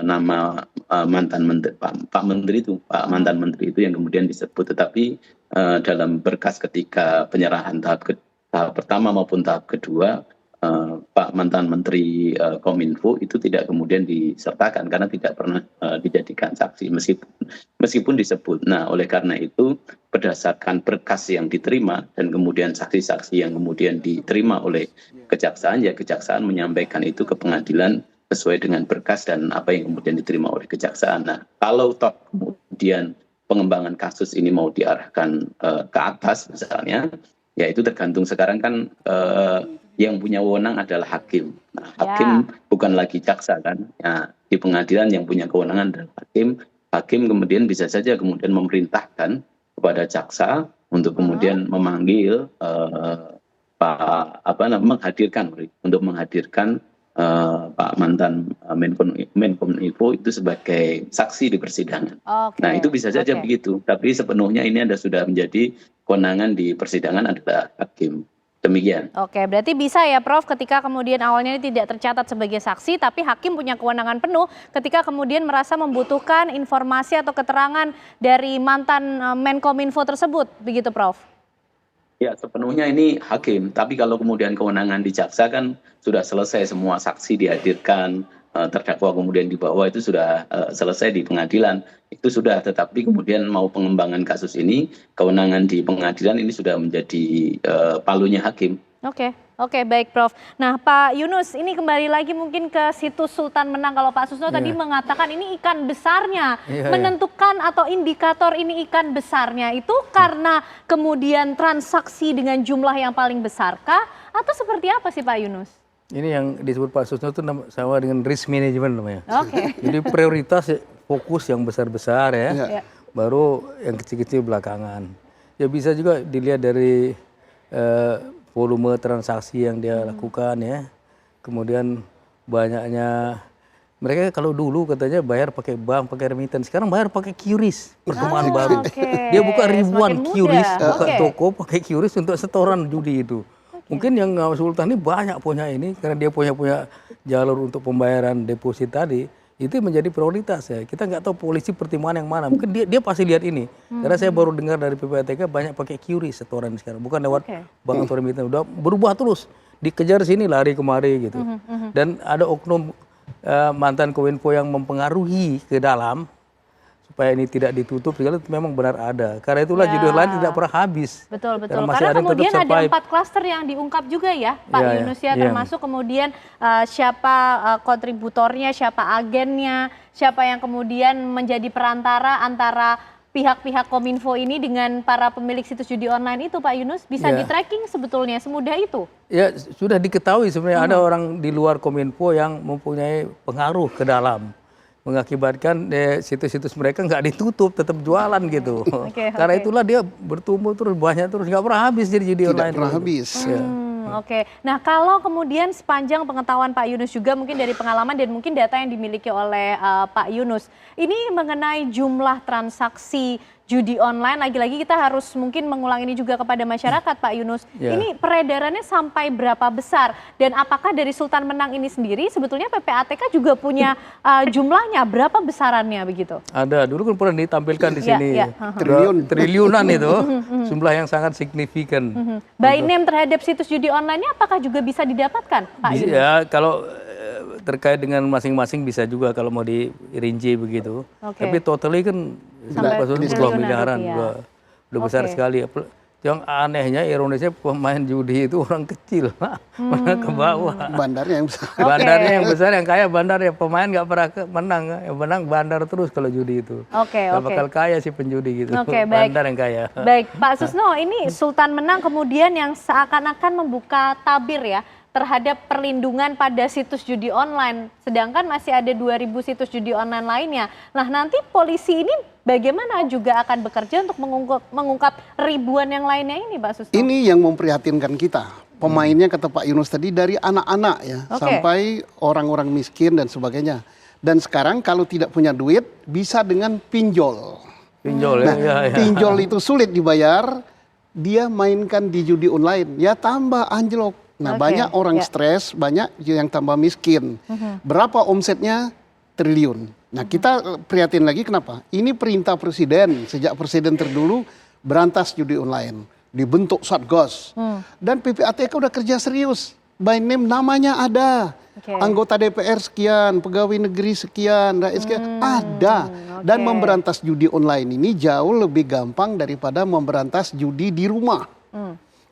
nama mantan menteri, Pak menteri itu, Pak mantan menteri itu yang kemudian disebut, tetapi dalam berkas ketika penyerahan tahap pertama maupun tahap kedua, Pak mantan menteri Kominfo itu tidak kemudian disertakan karena tidak pernah dijadikan saksi meskipun disebut. Nah, oleh karena itu berdasarkan berkas yang diterima dan kemudian saksi-saksi yang kemudian diterima oleh kejaksaan, ya kejaksaan menyampaikan itu ke pengadilan sesuai dengan berkas dan apa yang kemudian diterima oleh kejaksaan. Nah, kalau toh kemudian pengembangan kasus ini mau diarahkan ke atas misalnya, ya itu tergantung. Sekarang kan yang punya wewenang adalah hakim. Nah, hakim bukan lagi jaksa kan. Ya, di pengadilan yang punya kewenangan adalah hakim. Hakim kemudian bisa saja kemudian memerintahkan kepada jaksa untuk kemudian memanggil menghadirkan Pak mantan Menkominfo itu sebagai saksi di persidangan. Nah, itu bisa saja begitu. Tapi sepenuhnya ini sudah menjadi kewenangan di persidangan adalah hakim. Demikian. Berarti bisa ya Prof, ketika kemudian awalnya ini tidak tercatat sebagai saksi, tapi hakim punya kewenangan penuh ketika kemudian merasa membutuhkan informasi atau keterangan dari mantan Menkominfo tersebut, begitu Prof? Ya, sepenuhnya ini hakim. Tapi kalau kemudian kewenangan di jaksa kan sudah selesai, semua saksi dihadirkan, terdakwa kemudian dibawa, itu sudah selesai di pengadilan. Itu sudah, tetapi kemudian mau pengembangan kasus ini, kewenangan di pengadilan ini sudah menjadi palunya hakim. Oke, baik Prof. Nah Pak Yunus, ini kembali lagi mungkin ke situs Sultan Menang. Kalau Pak Susno tadi mengatakan ini ikan besarnya, menentukan atau indikator ini ikan besarnya itu karena kemudian transaksi dengan jumlah yang paling besarkah? Atau seperti apa sih Pak Yunus? Ini yang disebut Pak Susno itu sama dengan risk management namanya. Oke. Jadi prioritas fokus yang besar-besar ya, baru yang kecil-kecil belakangan. Ya bisa juga dilihat dari volume transaksi yang dia lakukan ya. Kemudian banyaknya mereka kalau dulu katanya bayar pakai bank, pakai remittance, sekarang bayar pakai QRIS, pertemuan baru. Dia buka ribuan QRIS, buka toko pakai QRIS untuk setoran judi itu. Mungkin yang Sultan ini banyak punya ini karena dia punya jalur untuk pembayaran deposit tadi, itu menjadi prioritas ya. Kita nggak tahu polisi pertimbangan yang mana. Mungkin dia pasti lihat ini. Karena saya baru dengar dari PPATK banyak pakai QRIS setoran sekarang, bukan lewat bank atau remittance. Udah berubah terus, dikejar sini lari kemari gitu. Dan ada oknum mantan Kominfo yang mempengaruhi ke dalam supaya ini tidak ditutup, segala itu memang benar ada. Karena itulah judi online tidak pernah habis. Betul. Karena kemudian ada 4 klaster yang diungkap juga ya, Pak Yunus ya, termasuk kemudian siapa kontributornya, siapa agennya, siapa yang kemudian menjadi perantara antara pihak-pihak Kominfo ini dengan para pemilik situs judi online itu, Pak Yunus, bisa di-tracking sebetulnya semudah itu? Ya, sudah diketahui sebenarnya ada orang di luar Kominfo yang mempunyai pengaruh ke dalam, mengakibatkan situs-situs mereka nggak ditutup, tetap jualan gitu. Karena itulah dia bertumbuh terus, banyak terus, nggak pernah habis jadi judi online. Tidak pernah habis. Nah, kalau kemudian sepanjang pengetahuan Pak Yunus juga mungkin dari pengalaman dan mungkin data yang dimiliki oleh Pak Yunus, ini mengenai jumlah transaksi judi online, lagi-lagi kita harus mungkin mengulang ini juga kepada masyarakat, Pak Yunus. Ini peredarannya sampai berapa besar? Dan apakah dari Sultan Menang ini sendiri sebetulnya PPATK juga punya jumlahnya, berapa besarannya begitu? Ada, dulu kan pernah ditampilkan di sini. Triliunan itu, jumlah yang sangat signifikan. By name terhadap situs judi online-nya apakah juga bisa didapatkan, Pak Yunus? Ya, kalau terkait dengan masing-masing bisa juga kalau mau dirinci begitu. Tapi totally kan sampai 10 miliaran, udah besar sekali. Yang anehnya, ironisnya pemain judi itu orang kecil, mana ke bawah. Bandarnya yang besar. Bandarnya yang besar, yang kaya bandar ya, pemain nggak pernah menang, yang menang bandar terus kalau judi itu. Gak bakal kaya sih penjudi gitu, bandar yang kaya. Baik, Pak Susno, ini Sultan Menang kemudian yang seakan-akan membuka tabir ya terhadap perlindungan pada situs judi online, sedangkan masih ada 2.000 situs judi online lainnya. Nah, nanti polisi ini bagaimana juga akan bekerja untuk mengungkap ribuan yang lainnya ini, Pak Susno? Ini yang memprihatinkan kita. Pemainnya kata Pak Yunus tadi dari anak-anak ya, sampai orang-orang miskin dan sebagainya. Dan sekarang kalau tidak punya duit bisa dengan pinjol. Pinjol pinjol itu sulit dibayar, dia mainkan di judi online, ya tambah anjlok. Nah, banyak orang stres, banyak yang tambah miskin. Berapa omsetnya? Triliun. Nah, kita prihatin lagi kenapa? Ini perintah presiden, sejak presiden terdulu berantas judi online. Dibentuk Satgas. Dan PPATK udah kerja serius. By name namanya ada. Anggota DPR sekian, pegawai negeri sekian, rakyat sekian, ada. Dan memberantas judi online ini jauh lebih gampang daripada memberantas judi di rumah.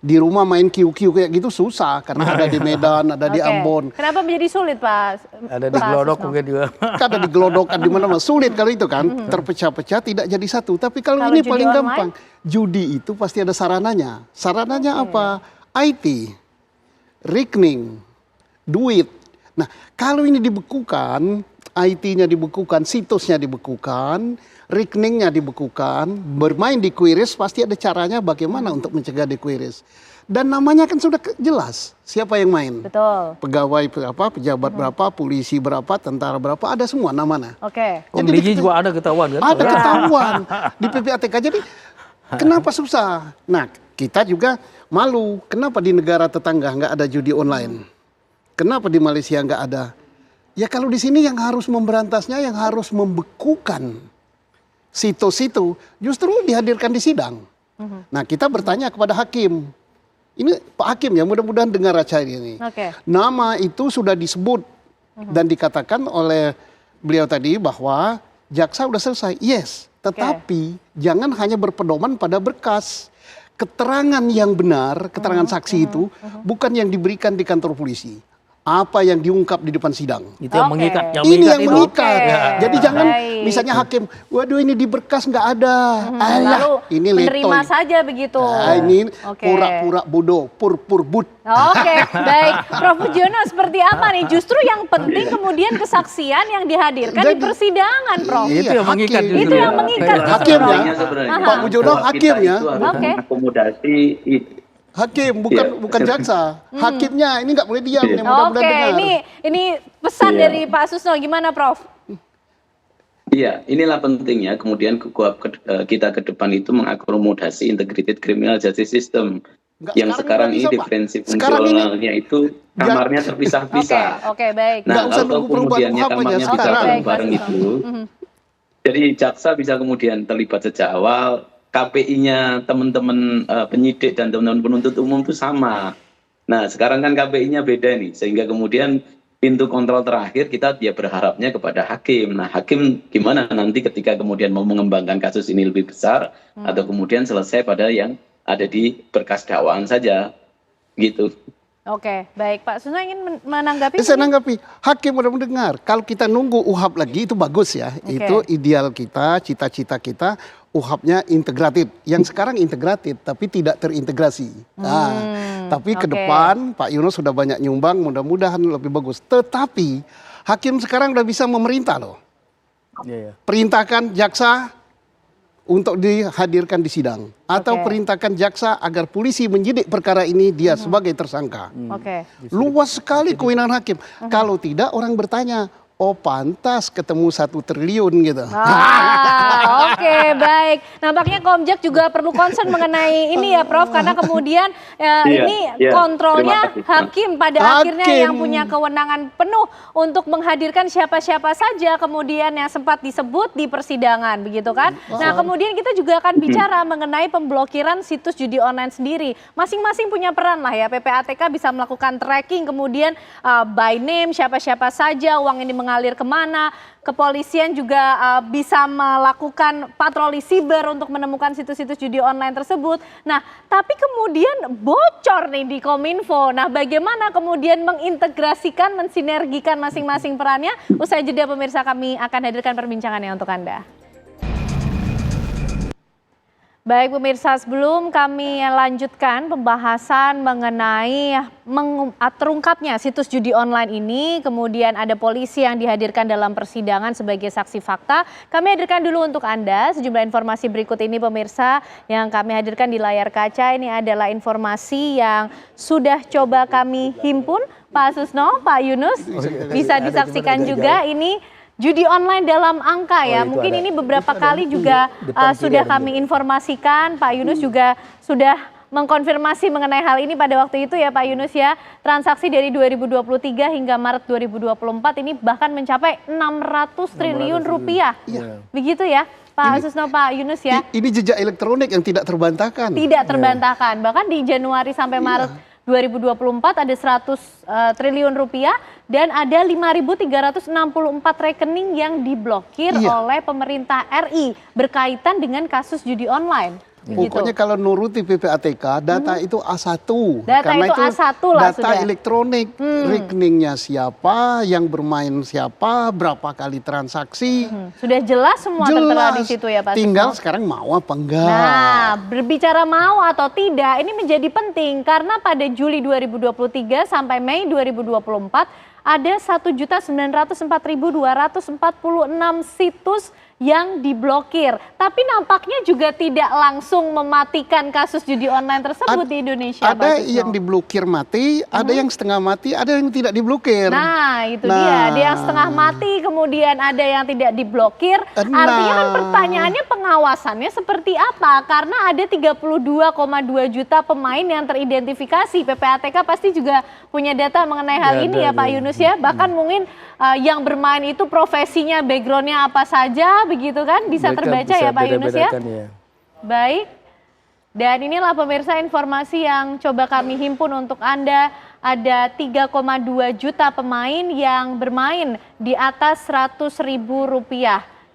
Di rumah main QQ kayak gitu susah karena ada di Medan, ada di Ambon. Kenapa menjadi sulit, Pak? Ada di Glodok mungkin juga. Ada di Glodok, di mana-mana. Sulit kalau itu kan, terpecah-pecah tidak jadi satu. Tapi kalau ini paling gampang. Judi itu pasti ada sarananya. Sarananya apa? IT, rekening, duit. Nah, kalau ini dibekukan, IT-nya dibekukan, situsnya dibekukan, rekeningnya dibekukan, bermain di QRIS, pasti ada caranya bagaimana untuk mencegah di QRIS. Dan namanya kan sudah jelas siapa yang main. Betul. Pegawai berapa, pejabat berapa, polisi berapa, tentara berapa, ada semua namanya. Jadi juga ada ketahuan kan? Ada ketahuan di PPATK. Jadi kenapa susah? Nah, kita juga malu. Kenapa di negara tetangga nggak ada judi online? Kenapa di Malaysia nggak ada? Ya kalau di sini yang harus memberantasnya, yang harus membekukan situs itu justru dihadirkan di sidang. Nah, kita bertanya kepada hakim. Ini Pak Hakim ya, mudah-mudahan dengar acara ini. Nama itu sudah disebut dan dikatakan oleh beliau tadi bahwa jaksa sudah selesai. Yes, tetapi jangan hanya berpedoman pada berkas. Keterangan yang benar, keterangan saksi itu bukan yang diberikan di kantor polisi. apa yang diungkap di depan sidang. Itu yang mengikat. Ini yang mengikat. Oke. Jadi jangan Baik. misalnya hakim, waduh ini di berkas nggak ada. Lalu ini menerima letoy. saja begitu. Ini Oke. pura-pura bodoh, pur-pur but. Oke, baik. Prof. Pujono, seperti apa nih? Justru yang penting kemudian kesaksian yang dihadirkan di persidangan, Prof. Itu yang mengikat justru. Itu yang mengikat justru, Hakimnya, Prof. Sebenarnya Pak Pujono bahwa kita hakimnya. itu harus Oke. mengakomodasi Hakim bukan jaksa. Hakimnya ini nggak boleh diam. Iya. Yang mudah-mudahan Oke, dengar. ini pesan Iya. dari Pak Susno, gimana, Prof? Iya, inilah pentingnya kemudian kita ke depan itu mengakomodasi integrated criminal justice system. Enggak, Yang sekarang nggak ini bisa, Pak. diferensi Sekarang ini- fungsionalnya itu kamarnya terpisah-pisah. Oke, baik. Nah, Nggak usah kalau nunggu perubahan kemudiannya UHAP aja kamarnya bisa sekarang. bareng-bareng itu, jadi jaksa bisa kemudian terlibat sejak awal, KPI-nya teman-teman penyidik dan teman-teman penuntut umum itu sama. Nah, sekarang kan KPI-nya beda nih, sehingga kemudian pintu kontrol terakhir kita berharapnya kepada hakim. Nah, hakim gimana nanti ketika kemudian mau mengembangkan kasus ini lebih besar atau kemudian selesai pada yang ada di berkas dakwaan saja, gitu. Oke, baik. Pak Susno ingin menanggapi? Saya nanggapi, hakim udah mendengar. Kalau kita nunggu UHAP lagi itu bagus ya. Oke. Itu ideal kita, cita-cita kita. UHAP-nya integratif. Yang sekarang integratif tapi tidak terintegrasi. Nah, tapi ke oke. depan Pak Yunus sudah banyak nyumbang, mudah-mudahan lebih bagus. Tetapi hakim sekarang udah bisa memerintah loh. Iya. Perintahkan jaksa untuk dihadirkan di sidang. Atau Oke. perintahkan jaksa agar polisi menyidik perkara ini dia sebagai tersangka. Oke. Luas sekali kewenangan hakim. Kalau tidak orang bertanya, oh pantas ketemu 1 triliun gitu. Oke, baik. Nampaknya Komjak juga perlu concern mengenai ini ya, Prof, karena kemudian ini kontrolnya terima kasih. hakim pada akhirnya yang punya kewenangan penuh untuk menghadirkan siapa-siapa saja kemudian yang sempat disebut di persidangan, begitu kan? Nah, kemudian kita juga akan bicara mengenai pemblokiran situs judi online sendiri. Masing-masing punya peran lah ya. PPATK bisa melakukan tracking kemudian by name siapa-siapa saja, uang ini mengalir kemana. Kepolisian juga bisa melakukan patroli siber untuk menemukan situs-situs judi online tersebut. Nah, tapi kemudian bocor nih di Kominfo. Nah, bagaimana kemudian mengintegrasikan, mensinergikan masing-masing perannya? Usai jeda pemirsa, kami akan hadirkan perbincangannya untuk Anda. Baik pemirsa, sebelum kami lanjutkan pembahasan mengenai terungkapnya situs judi online ini, kemudian ada polisi yang dihadirkan dalam persidangan sebagai saksi fakta. Kami hadirkan dulu untuk Anda sejumlah informasi berikut ini pemirsa yang kami hadirkan di layar kaca. Ini adalah informasi yang sudah coba kami himpun. Pak Susno, Pak Yunus, bisa disaksikan juga ini judi online dalam angka ya. Mungkin ini beberapa kali juga sudah kami informasikan. Pak Yunus juga sudah mengkonfirmasi mengenai hal ini pada waktu itu ya Pak Yunus ya. Transaksi dari 2023 hingga Maret 2024 ini bahkan mencapai 600 triliun rupiah. Begitu ya Pak Susno, Pak Yunus ya. Ini jejak elektronik yang tidak terbantahkan. Tidak terbantahkan. Bahkan di Januari sampai Maret 2024 ada 100 triliun rupiah dan ada 5.364 rekening yang diblokir oleh pemerintah RI berkaitan dengan kasus judi online. Pokoknya kalau nuruti PPATK, data itu A1. Data Karena itu A1 lah data sudah. elektronik, rekeningnya siapa, yang bermain siapa, berapa kali transaksi. Sudah jelas semua tertera di situ ya Pak Tinggal Susno? sekarang mau apa enggak. Nah, berbicara mau atau tidak, ini menjadi penting karena pada Juli 2023 sampai Mei 2024 ada 1.904.246 situs yang diblokir. Tapi nampaknya juga tidak langsung mematikan kasus judi online tersebut di Indonesia. Ada Pak Susno. yang diblokir mati, ada yang setengah mati, ada yang tidak diblokir. Nah, itu dia. Ada yang setengah mati, kemudian ada yang tidak diblokir. Artinya kan pertanyaannya pengawasannya seperti apa? Karena ada 32,2 juta pemain yang teridentifikasi. PPATK pasti juga punya data mengenai hal ini ya Pak Yunus ya. Bahkan mungkin yang bermain itu profesinya, backgroundnya apa saja, begitu kan? Bisa terbaca ya Pak Yunus ya? Baik. Dan inilah pemirsa informasi yang coba kami himpun untuk Anda. Ada 3,2 juta pemain yang bermain di atas Rp100.000.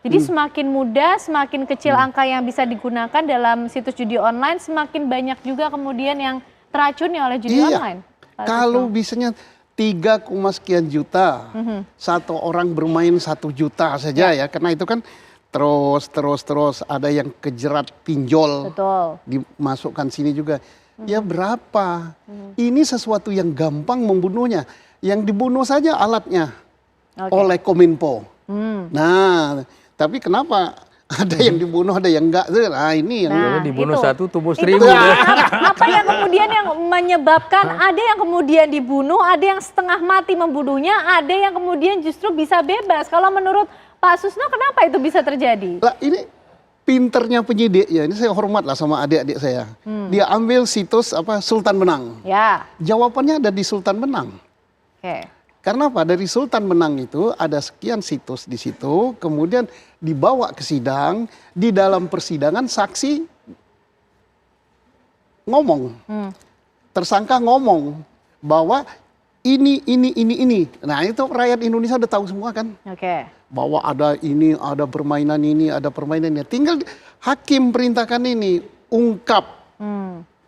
Jadi semakin mudah, semakin kecil angka yang bisa digunakan dalam situs judi online, semakin banyak juga kemudian yang teracuni oleh judi online. Kalau bisanya 3, sekian juta. Satu orang bermain 1 juta saja ya. Karena itu kan terus ada yang kejerat pinjol. Betul. Dimasukkan sini juga. Ya berapa? Ini sesuatu yang gampang membunuhnya. Yang dibunuh saja alatnya oleh Kominfo. Nah, tapi kenapa ada yang dibunuh, ada yang enggak? Nah, ini yang dibunuh itu. 1 tumbuh 1000. Apa yang kemudian yang menyebabkan ada yang kemudian dibunuh, ada yang setengah mati membunuhnya, ada yang kemudian justru bisa bebas. Kalau menurut Pak Susno, kenapa itu bisa terjadi? Lah, ini pinternya penyidik ya. Ini saya hormat lah sama adik-adik saya. Dia ambil situs Sultan Benang. Ya. Jawabannya ada di Sultan Benang. Oke. Karena apa? Dari Sultan Benang itu ada sekian situs di situ, kemudian dibawa ke sidang, di dalam persidangan saksi ngomong, tersangka ngomong bahwa ini. Nah itu rakyat Indonesia udah tahu semua kan? Oke. Bahwa ada ini, ada permainan ini, ada permainannya. Tinggal hakim perintahkan ini, ungkap.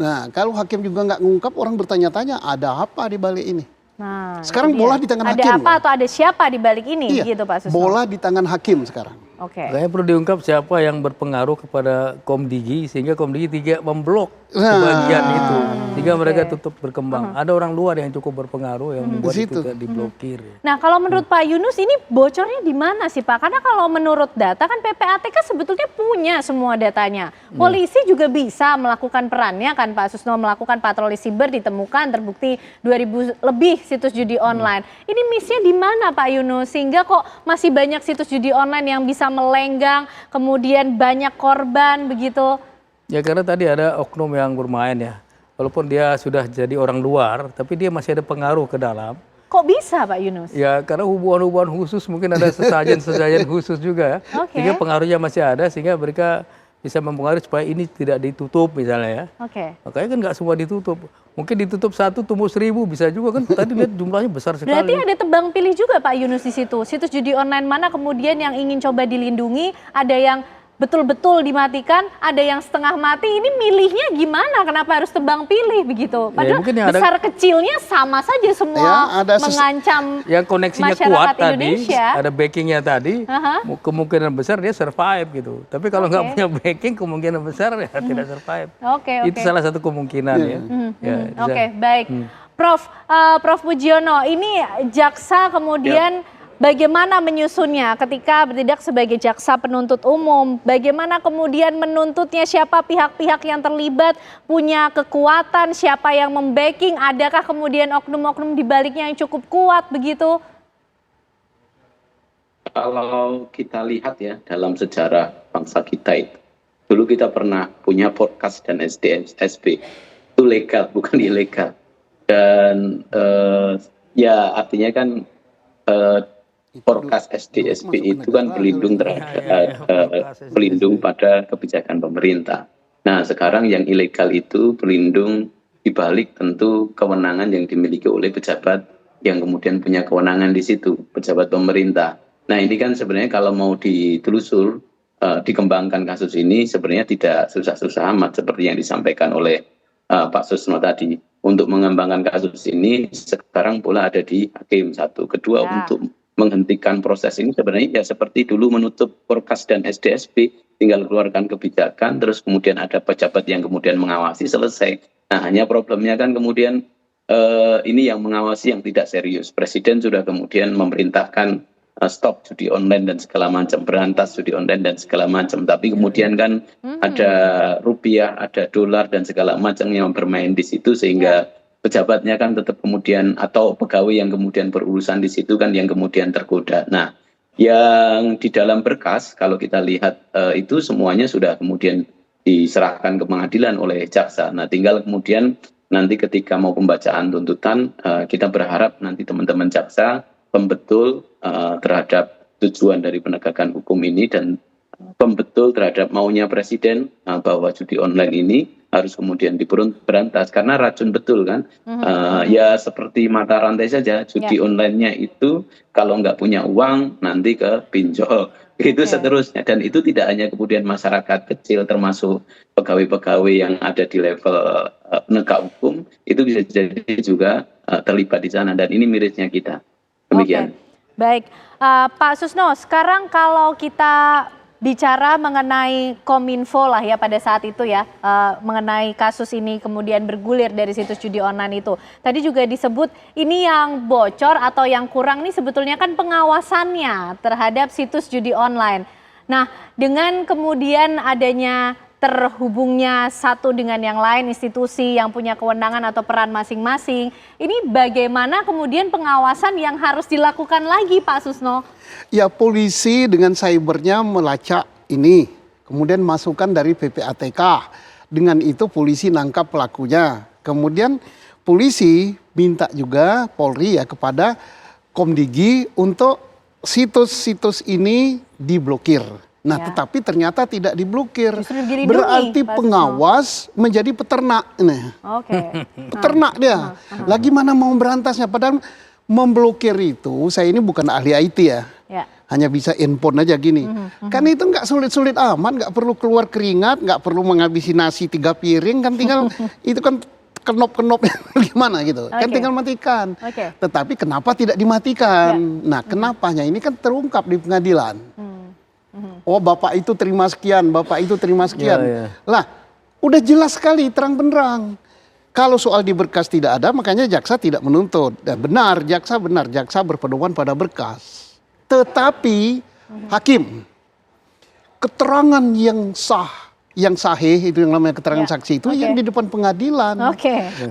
Nah kalau hakim juga nggak ngungkap, orang bertanya-tanya ada apa di balik ini? Nah, sekarang bola di tangan hakim. Ada apa atau ada siapa di balik ini gitu Pak Susno? Bola di tangan hakim sekarang. Oke. Kayaknya perlu diungkap siapa yang berpengaruh kepada Komdigi sehingga Komdigi tidak memblok sebagian itu sehingga mereka tutup berkembang. Ada orang luar yang cukup berpengaruh yang membuat itu diblokir. Nah kalau menurut Pak Yunus ini bocornya di mana sih Pak? Karena kalau menurut data kan PPATK sebetulnya punya semua datanya. Polisi juga bisa melakukan perannya kan Pak Susno, melakukan patroli siber, ditemukan terbukti 2000 lebih situs judi online. Ini missnya di mana Pak Yunus sehingga kok masih banyak situs judi online yang bisa melenggang, kemudian banyak korban begitu? Ya karena tadi ada oknum yang bermain ya. Walaupun dia sudah jadi orang luar, tapi dia masih ada pengaruh ke dalam. Kok bisa Pak Yunus? Ya karena hubungan-hubungan khusus, mungkin ada sesajen-sesajen khusus juga ya. Sehingga pengaruhnya masih ada, sehingga mereka bisa mempengaruhi supaya ini tidak ditutup misalnya ya. Makanya kan nggak semua ditutup. Mungkin ditutup 1 tumbuh 1000 bisa juga kan. Tadi lihat jumlahnya besar sekali. Berarti ada tebang pilih juga Pak Yunus di situ. Situs judi online mana kemudian yang ingin coba dilindungi, ada yang betul-betul dimatikan, ada yang setengah mati. Ini milihnya gimana? Kenapa harus tebang pilih begitu? Padahal besar kecilnya sama saja semua mengancam yang koneksinya kuat tadi, ada backingnya tadi, kemungkinan besar dia survive gitu. Tapi kalau nggak punya backing, kemungkinan besar ya tidak survive. Itu salah satu kemungkinan ya. Baik. Prof Pujiono, ini jaksa kemudian bagaimana menyusunnya ketika bertindak sebagai jaksa penuntut umum? Bagaimana kemudian menuntutnya? Siapa pihak-pihak yang terlibat, punya kekuatan, siapa yang membacking? Adakah kemudian oknum-oknum di baliknya yang cukup kuat begitu? Kalau kita lihat ya dalam sejarah bangsa kita itu, dulu kita pernah punya podcast dan SDSP. Itu legal, bukan ilegal. Dan ya artinya kan Forecast SDSP itu kan berlindung berlindung pada kebijakan pemerintah. Nah sekarang yang ilegal itu berlindung dibalik tentu kewenangan yang dimiliki oleh pejabat yang kemudian punya kewenangan di situ, pejabat pemerintah. Nah ini kan sebenarnya kalau mau ditelusur, dikembangkan kasus ini sebenarnya tidak susah-susah amat seperti yang disampaikan oleh Pak Susno tadi. Untuk mengembangkan kasus ini sekarang pula ada di hakim satu. Kedua untuk menghentikan proses ini sebenarnya ya seperti dulu menutup Forecast dan SDSP, tinggal keluarkan kebijakan, terus kemudian ada pejabat yang kemudian mengawasi, selesai. Nah hanya problemnya kan kemudian ini yang mengawasi yang tidak serius. Presiden sudah kemudian memerintahkan stop judi online dan segala macam, berantas judi online dan segala macam. Tapi kemudian kan ada rupiah, ada dolar dan segala macam yang bermain di situ sehingga pejabatnya kan tetap kemudian atau pegawai yang kemudian berurusan di situ kan yang kemudian tergoda. Nah, yang di dalam berkas kalau kita lihat itu semuanya sudah kemudian diserahkan ke pengadilan oleh jaksa. Nah, tinggal kemudian nanti ketika mau pembacaan tuntutan kita berharap nanti teman-teman jaksa pembetul terhadap tujuan dari penegakan hukum ini dan pembetul terhadap maunya presiden bahwa judi online ini harus kemudian diberantas karena racun betul kan. Ya seperti mata rantai saja judi online-nya itu kalau nggak punya uang nanti ke pinjol itu seterusnya, dan itu tidak hanya kemudian masyarakat kecil termasuk pegawai-pegawai yang ada di level penegak hukum itu bisa jadi juga terlibat di sana, dan ini mirisnya kita. Demikian. Baik, Pak Susno, sekarang kalau kita bicara mengenai Kominfo lah ya pada saat itu ya, mengenai kasus ini kemudian bergulir dari situs judi online itu. Tadi juga disebut ini yang bocor atau yang kurang nih sebetulnya kan pengawasannya terhadap situs judi online. Nah, dengan kemudian adanya terhubungnya satu dengan yang lain, institusi yang punya kewenangan atau peran masing-masing, ini bagaimana kemudian pengawasan yang harus dilakukan lagi Pak Susno? Ya, polisi dengan cybernya melacak ini, kemudian masukan dari PPATK. Dengan itu polisi nangkap pelakunya. Kemudian polisi minta juga Polri ya kepada Komdigi untuk situs-situs ini diblokir. Nah, tetapi ternyata tidak diblokir. Berarti pengawas menjadi peternak. Peternak dia. Lagi mana mau berantasnya? Padahal memblokir itu, saya ini bukan ahli IT ya. Hanya bisa handphone aja gini. Kan itu nggak sulit-sulit amat, nggak perlu keluar keringat, nggak perlu menghabisi nasi 3 piring, kan tinggal itu kan kenop-kenop gimana gitu. Kan tinggal matikan. Tetapi kenapa tidak dimatikan? Nah, kenapanya ini kan terungkap di pengadilan. Oh, bapak itu terima sekian, bapak itu terima sekian. Lah, udah jelas sekali terang benderang. Kalau soal di berkas tidak ada, makanya jaksa tidak menuntut. Dan benar, jaksa berpedoman pada berkas. Tetapi hakim, keterangan yang sah, yang sahih itu yang namanya keterangan saksi itu yang di depan pengadilan.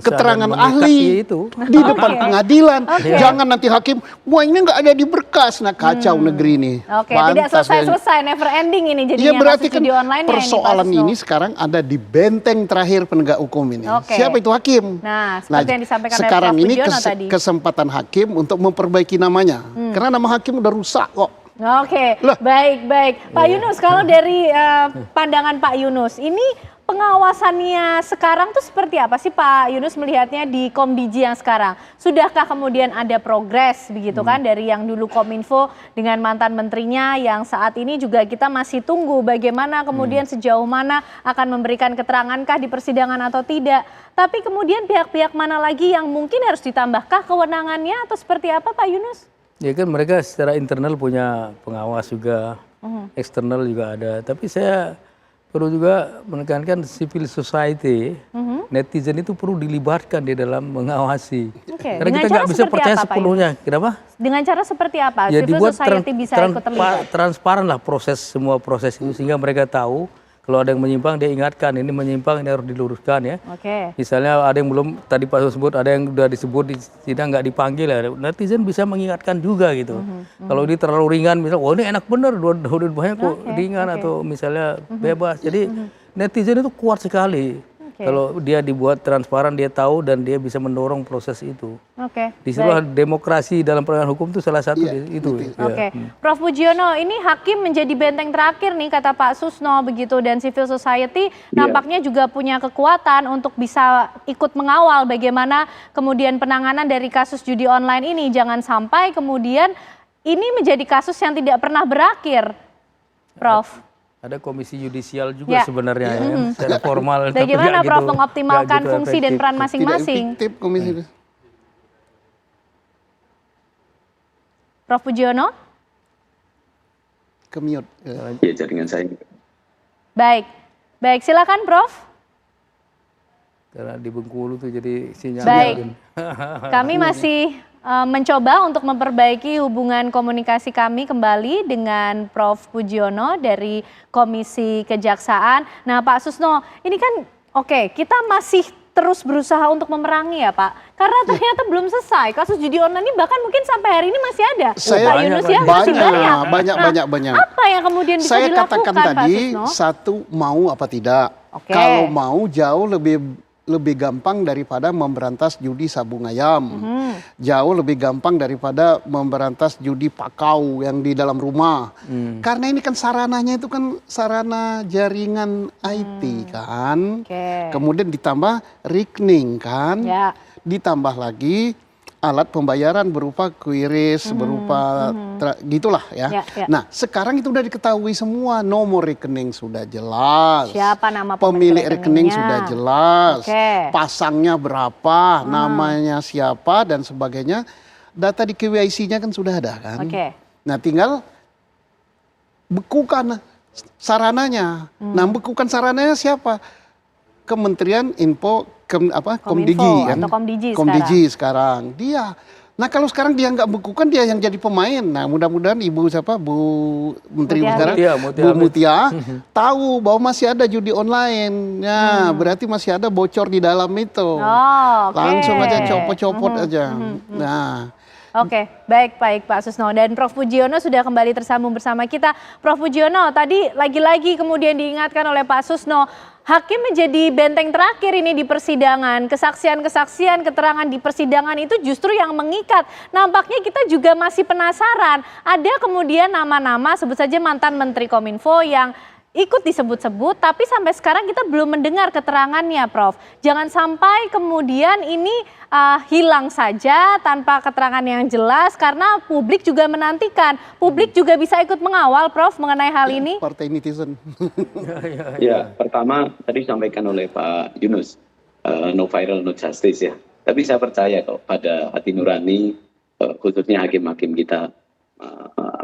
Keterangan ahli itu di depan pengadilan. Jangan nanti hakim, wah ini nggak ada di berkas. Nah, kacau negeri ini. Tidak selesai-selesai, never ending ini jadinya. Iya, berarti kan online persoalan ini sekarang ada di benteng terakhir penegak hukum ini. Siapa itu hakim? Nah, seperti yang disampaikan oleh sekarang Prof. ini Budiono tadi. kesempatan hakim untuk memperbaiki namanya. Karena nama hakim udah rusak kok. Baik. Pak Yunus, kalau dari pandangan Pak Yunus, ini pengawasannya sekarang tuh seperti apa sih Pak Yunus melihatnya di Komdigi yang sekarang? Sudahkah kemudian ada progres begitu kan dari yang dulu Kominfo dengan mantan menterinya yang saat ini juga kita masih tunggu bagaimana kemudian sejauh mana akan memberikan keterangankah di persidangan atau tidak. Tapi kemudian pihak-pihak mana lagi yang mungkin harus ditambahkah kewenangannya atau seperti apa Pak Yunus? Ya kan mereka secara internal punya pengawas juga, eksternal juga ada. Tapi saya perlu juga menekankan civil society, netizen itu perlu dilibatkan di dalam mengawasi. Karena kita nggak bisa percaya sepenuhnya. Kenapa? Dengan cara seperti apa? Ya Civil dibuat society bisa ikut terlibat. transparan lah semua proses itu sehingga mereka tahu. Kalau ada yang menyimpang dia ingatkan ini menyimpang, ini harus diluruskan ya. Misalnya ada yang belum tadi Pak sebut, ada yang sudah disebut di sidang nggak dipanggil ya. Netizen bisa mengingatkan juga gitu. Kalau ini terlalu ringan misalnya, wah ini enak bener, udah banyak kok ringan atau misalnya bebas. Jadi netizen itu kuat sekali. Kalau dia dibuat transparan, dia tahu dan dia bisa mendorong proses itu. Disitulah demokrasi dalam penegakan hukum itu salah satu itu. Prof. Budiono, ini hakim menjadi benteng terakhir nih kata Pak Susno begitu, dan civil society nampaknya juga punya kekuatan untuk bisa ikut mengawal bagaimana kemudian penanganan dari kasus judi online ini. Jangan sampai kemudian ini menjadi kasus yang tidak pernah berakhir, Prof. Ada komisi yudisial juga sebenarnya ya, secara formal. Bagaimana Prof mengoptimalkan fungsi dan peran masing-masing? Prof. Budiono? Kemiut. Ya, jaringan saya. Baik, silakan Prof. Karena di Bengkulu tuh jadi sinyal. Baik, kami masih mencoba untuk memperbaiki hubungan komunikasi kami kembali dengan Prof. Budiono dari Komisi Kejaksaan. Nah Pak Susno, ini kan kita masih terus berusaha untuk memerangi ya Pak. Karena ternyata belum selesai, kasus judi online ini bahkan mungkin sampai hari ini masih ada. Pak Yunus ya, masih banyak. Apa yang kemudian bisa saya dilakukan katakan tadi, Pak Susno? satu mau apa tidak. Kalau mau jauh lebih gampang daripada memberantas judi sabung ayam. Jauh lebih gampang daripada memberantas judi pakau yang di dalam rumah. Karena ini kan sarananya itu kan sarana jaringan IT kan. Kemudian ditambah rekening kan. Ditambah lagi alat pembayaran berupa QRIS, berupa gitulah ya. Nah, sekarang itu udah diketahui semua, nomor rekening sudah jelas. Siapa nama pemilik rekening sudah jelas. Pasangnya berapa, namanya siapa dan sebagainya. Data di KYC-nya kan sudah ada kan. Nah, tinggal bekukan sarananya. Nah, bekukan sarananya siapa? Kementerian Komdigi kan? Komdigi sekarang. Dia. Nah, kalau sekarang dia nggak bekukan, dia yang jadi pemain. Nah, mudah-mudahan Bu Menteri sekarang, Bu Mutia tahu bahwa masih ada judi online. Nah, berarti masih ada bocor di dalam itu. Langsung aja copot-copot aja. Nah. Oke, baik Pak Susno. Dan Prof Pujiono sudah kembali tersambung bersama kita. Prof Pujiono, tadi lagi-lagi kemudian diingatkan oleh Pak Susno, hakim menjadi benteng terakhir ini di persidangan. Kesaksian-kesaksian, keterangan di persidangan itu justru yang mengikat. Nampaknya kita juga masih penasaran. Ada kemudian nama-nama, sebut saja mantan Menteri Kominfo yang ikut disebut-sebut, tapi sampai sekarang kita belum mendengar keterangannya, Prof. Jangan sampai kemudian ini hilang saja tanpa keterangan yang jelas, karena publik juga menantikan. Publik juga bisa ikut mengawal, Prof, mengenai hal ini. Partai netizen. Ya, pertama tadi disampaikan oleh Pak Yunus, no viral, no justice ya. Tapi saya percaya kok pada hati nurani, khususnya hakim-hakim kita,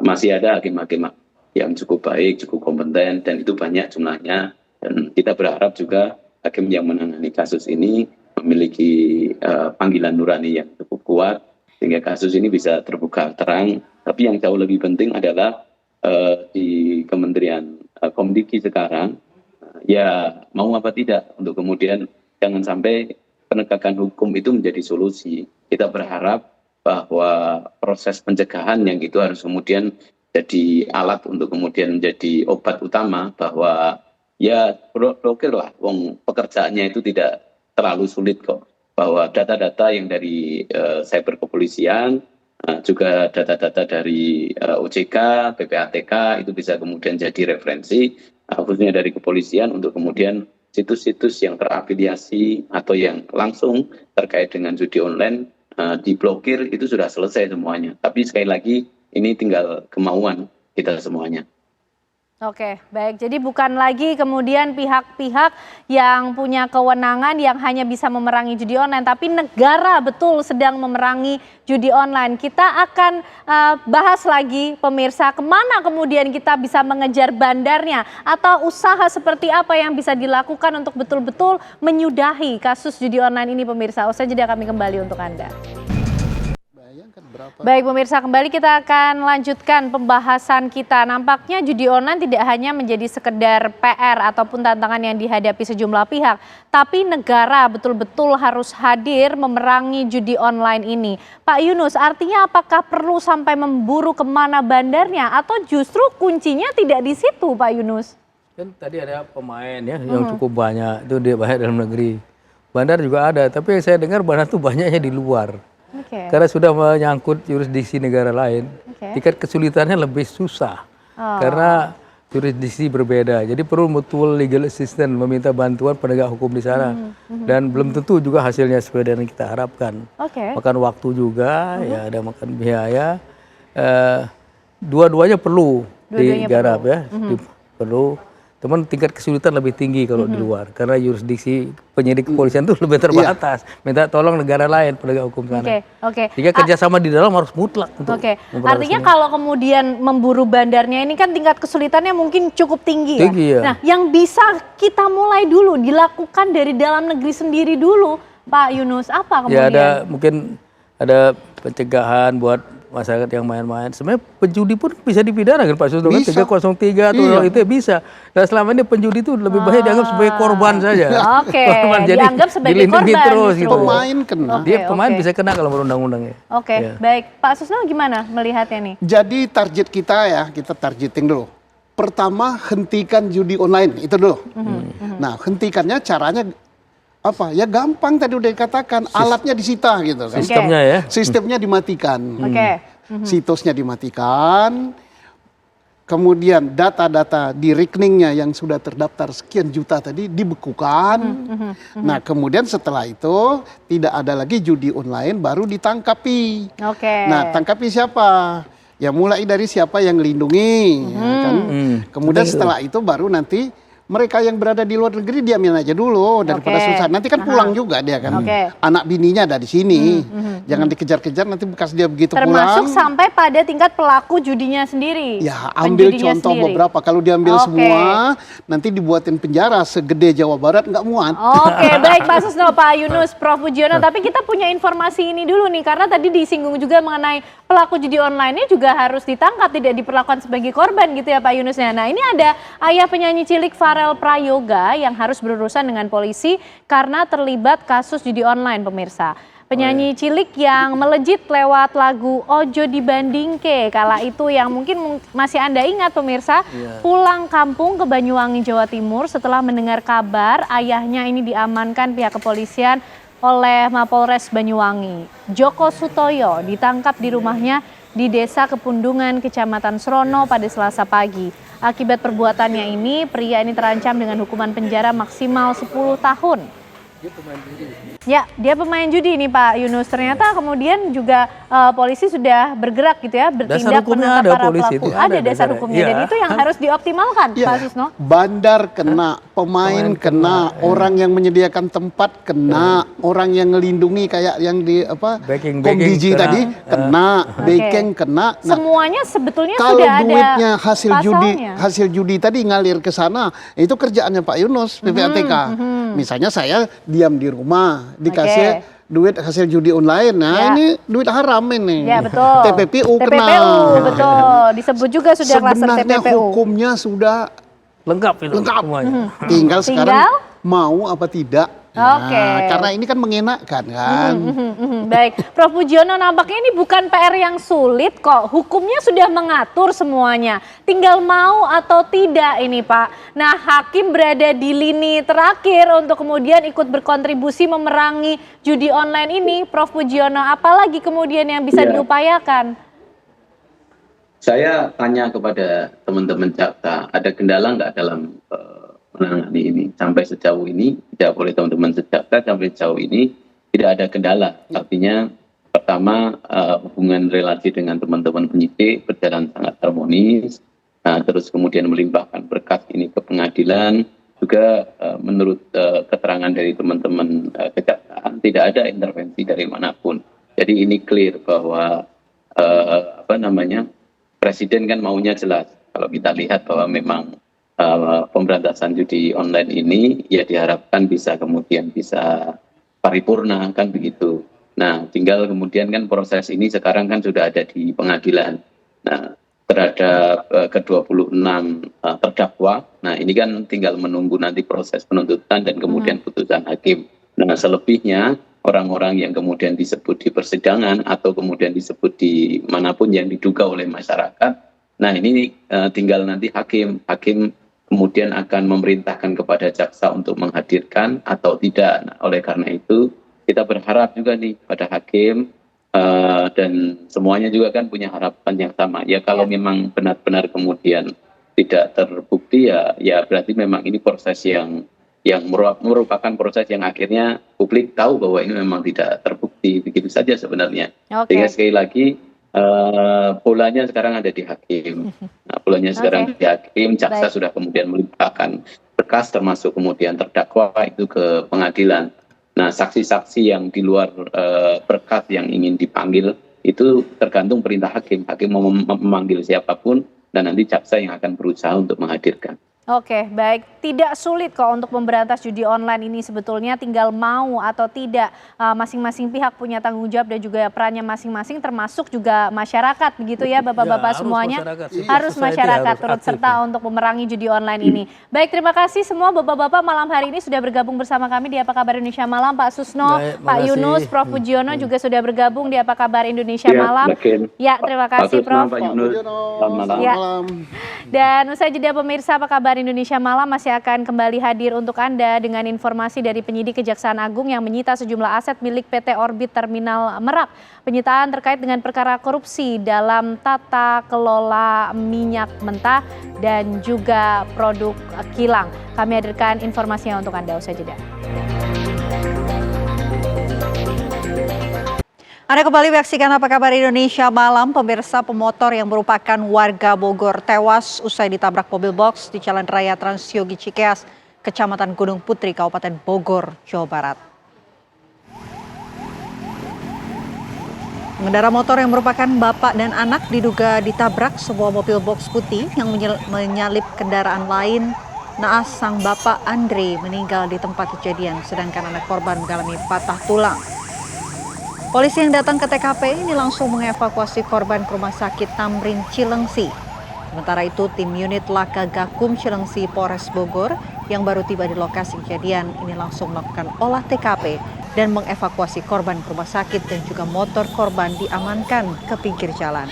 masih ada hakim-hakim yang cukup baik, cukup kompeten, dan itu banyak jumlahnya. Dan kita berharap juga hakim yang menangani kasus ini memiliki panggilan nurani yang cukup kuat, sehingga kasus ini bisa terbuka terang. Tapi yang jauh lebih penting adalah di Kementerian Komdigi sekarang, ya mau apa tidak, untuk kemudian jangan sampai penegakan hukum itu menjadi solusi. Kita berharap bahwa proses pencegahan yang itu harus kemudian jadi alat untuk kemudian menjadi obat utama, bahwa ya oke lah, pekerjaannya itu tidak terlalu sulit kok, bahwa data-data yang dari cyber kepolisian, juga data-data dari OJK, PPATK itu bisa kemudian jadi referensi, khususnya dari kepolisian, untuk kemudian situs-situs yang terafiliasi atau yang langsung terkait dengan judi online diblokir. Itu sudah selesai semuanya. Tapi sekali lagi, ini tinggal kemauan kita semuanya. Oke, baik. Jadi bukan lagi kemudian pihak-pihak yang punya kewenangan yang hanya bisa memerangi judi online, tapi negara betul sedang memerangi judi online. Kita akan bahas lagi, pemirsa, kemana kemudian kita bisa mengejar bandarnya, atau usaha seperti apa yang bisa dilakukan untuk betul-betul menyudahi kasus judi online ini, pemirsa. Usai jeda kami kembali untuk Anda. Baik pemirsa, kembali kita akan lanjutkan pembahasan kita. Nampaknya judi online tidak hanya menjadi sekedar PR ataupun tantangan yang dihadapi sejumlah pihak, tapi negara betul-betul harus hadir memerangi judi online ini. Pak Yunus, artinya apakah perlu sampai memburu kemana bandarnya, atau justru kuncinya tidak di situ, Pak Yunus? Kan tadi ada pemain ya yang cukup banyak, itu dia banyak dalam negeri. Bandar juga ada, tapi yang saya dengar bandar itu banyaknya di luar. Karena sudah menyangkut jurisdiksi negara lain, tingkat kesulitannya lebih susah. Karena jurisdiksi berbeda, jadi perlu mutual legal assistance, meminta bantuan penegak hukum di sana. Dan belum tentu juga hasilnya sesuai dengan yang kita harapkan. Makan waktu juga, ya ada makan biaya. Dua-duanya perlu digarap ya, perlu. Teman tingkat kesulitan lebih tinggi kalau di luar, karena jurisdiksi penyidik kepolisian itu lebih terbatas. Minta tolong negara lain, penegak hukum sana. Jika kerjasama di dalam harus mutlak. Artinya kalau kemudian memburu bandarnya ini kan tingkat kesulitannya mungkin cukup tinggi ya? Nah, yang bisa kita mulai dulu, dilakukan dari dalam negeri sendiri dulu, Pak Yunus, apa kemudian? Ya mungkin ada pencegahan buat masyarakat yang main-main. Sebenarnya penjudi pun bisa dipidana kan Pak Susno, kan 303 atau itu bisa. Dan selama ini penjudi itu lebih banyak dianggap sebagai korban saja. Dianggap sebagai korban terus gitu. Pemain kena. Dia pemain bisa kena kalau menurut undang-undangnya. Baik. Pak Susno gimana melihatnya nih? Jadi target kita ya, kita targeting dulu. Pertama, hentikan judi online, itu dulu. Nah, hentikannya caranya apa? Ya gampang, tadi udah dikatakan, alatnya disita gitu kan. Sistemnya ya. Sistemnya dimatikan. Situsnya dimatikan. kemudian data-data di rekeningnya yang sudah terdaftar sekian juta tadi dibekukan. Nah, kemudian setelah itu tidak ada lagi judi online, baru ditangkapi. Nah, tangkapi siapa? Ya mulai dari siapa yang melindungi, ya kan? Kemudian setelah itu baru nanti mereka yang berada di luar negeri diamin aja dulu daripada susah. Nanti kan pulang juga dia kan. Anak bininya ada di sini. Jangan dikejar-kejar nanti bekas dia begitu Termasuk pulang. sampai pada tingkat pelaku judinya sendiri. Ya, ambil contoh sendiri. beberapa. Kalau diambil semua, nanti dibuatin penjara segede Jawa Barat nggak muat. Baik Pak Susno, Pak Yunus, Prof Pujiono. Tapi kita punya informasi ini dulu nih, karena tadi disinggung juga mengenai pelaku judi online ini juga harus ditangkap, tidak diperlakukan sebagai korban gitu ya Pak Yunus. Nah, ini ada ayah penyanyi cilik Farel Prayoga yang harus berurusan dengan polisi karena terlibat kasus judi online, pemirsa. Penyanyi cilik yang melejit lewat lagu Ojo Dibandingke kala itu yang mungkin masih Anda ingat pemirsa, pulang kampung ke Banyuwangi, Jawa Timur setelah mendengar kabar ayahnya ini diamankan pihak kepolisian oleh Mapolres Banyuwangi. Joko Sutoyo ditangkap di rumahnya di Desa Kepundungan, Kecamatan Srono pada Selasa pagi. Akibat perbuatannya ini, pria ini terancam dengan hukuman penjara maksimal 10 tahun. Ya, dia pemain judi ini Pak Yunus. Ternyata kemudian juga polisi sudah bergerak gitu ya, bertindak menangkap para pelaku. Ada dasar hukumnya dan itu yang harus dioptimalkan Pak Susno. Bandar kena, pemain kena, orang yang menyediakan tempat kena, orang yang ngelindungi kayak yang di Komdiji tadi kena, backing kena. Nah, semuanya sebetulnya kalau sudah ada duitnya pasalnya. hasil judi tadi ngalir ke sana, itu kerjaannya Pak Yunus PPATK. Misalnya saya diam di rumah, dikasih duit hasil judi online. Nah, ini duit haram ini. Ya, betul. TPPU kena. Betul. Disebut juga sudah klaster TPPU. Sebenarnya hukumnya sudah lengkap itu. Tinggal sekarang mau apa tidak. Nah, karena ini kan mengenakan kan. Baik, Prof Pujiono, nampaknya ini bukan PR yang sulit kok. Hukumnya sudah mengatur semuanya. Tinggal mau atau tidak ini Pak. Nah, hakim berada di lini terakhir untuk kemudian ikut berkontribusi memerangi judi online ini. Prof Pujiono, apalagi kemudian yang bisa diupayakan? Saya tanya kepada teman-teman jaksa, ada kendala nggak dalam menangani ini? Sampai sejauh ini, tidak boleh teman-teman jaksa, sampai sejauh ini tidak ada kendala. Artinya pertama hubungan relasi dengan teman-teman penyidik berjalan sangat harmonis. Terus kemudian melimpahkan berkas ini ke pengadilan. Juga menurut keterangan dari teman-teman kejaksaan tidak ada intervensi dari manapun. Jadi ini clear bahwa Presiden kan maunya jelas. Kalau kita lihat bahwa memang pemberantasan judi online ini ya diharapkan bisa kemudian bisa paripurna kan begitu. Nah, tinggal kemudian kan proses ini sekarang kan sudah ada di pengadilan. Nah, terhadap ke-26 terdakwa, nah ini kan tinggal menunggu nanti proses penuntutan dan kemudian putusan hakim. Nah, selebihnya orang-orang yang kemudian disebut di persidangan atau kemudian disebut di manapun yang diduga oleh masyarakat, nah ini tinggal nanti hakim kemudian akan memerintahkan kepada jaksa untuk menghadirkan atau tidak. Nah, oleh karena itu kita berharap juga nih pada hakim dan semuanya juga kan punya harapan yang sama. Ya kalau memang benar-benar kemudian tidak terbukti ya berarti memang ini proses yang merupakan proses yang akhirnya publik tahu bahwa ini memang tidak terbukti. Begitu saja sebenarnya. Sehingga sekali lagi polanya sekarang ada di hakim. Nah, polanya sekarang di hakim, jaksa sudah kemudian melimpahkan berkas termasuk kemudian terdakwa itu ke pengadilan. Nah, saksi-saksi yang di luar berkas yang ingin dipanggil itu tergantung perintah hakim. Hakim mau memanggil siapapun dan nanti jaksa yang akan berusaha untuk menghadirkan. Oke, baik. Tidak sulit kok untuk memberantas judi online ini sebetulnya, tinggal mau atau tidak. Masing-masing pihak punya tanggung jawab dan juga perannya masing-masing, termasuk juga masyarakat, begitu ya Bapak-Bapak semuanya. Harus masyarakat turut serta untuk memerangi judi online ini. Baik, terima kasih semua Bapak-Bapak malam hari ini sudah bergabung bersama kami di Apa Kabar Indonesia Malam. Pak Susno, Pak Yunus, Prof Pujiono juga sudah bergabung di Apa Kabar Indonesia Malam. Ya, terima kasih Prof. Pak Yunus, selamat malam. Dan usai jeda pemirsa Apa Kabar Kabar Indonesia Malam masih akan kembali hadir untuk Anda dengan informasi dari penyidik Kejaksaan Agung yang menyita sejumlah aset milik PT Orbit Terminal Merak. Penyitaan terkait dengan perkara korupsi dalam tata kelola minyak mentah dan juga produk kilang. Kami hadirkan informasinya untuk Anda usai jeda. Anda kembali menyaksikan Apa Kabar Indonesia Malam. Pemirsa, pemotor yang merupakan warga Bogor tewas usai ditabrak mobil box di Jalan Raya Transyogi Cikeas, Kecamatan Gunung Putri, Kabupaten Bogor, Jawa Barat. Pengendara motor yang merupakan bapak dan anak diduga ditabrak sebuah mobil box putih yang menyalip kendaraan lain. Naas sang bapak Andre meninggal di tempat kejadian, sedangkan anak korban mengalami patah tulang. Polisi yang datang ke TKP ini langsung mengevakuasi korban ke Rumah Sakit Tamrin Cilengsi. Sementara itu, tim unit Laka Gakum Cilengsi Polres Bogor yang baru tiba di lokasi kejadian ini langsung melakukan olah TKP dan mengevakuasi korban ke rumah sakit dan juga motor korban diamankan ke pinggir jalan.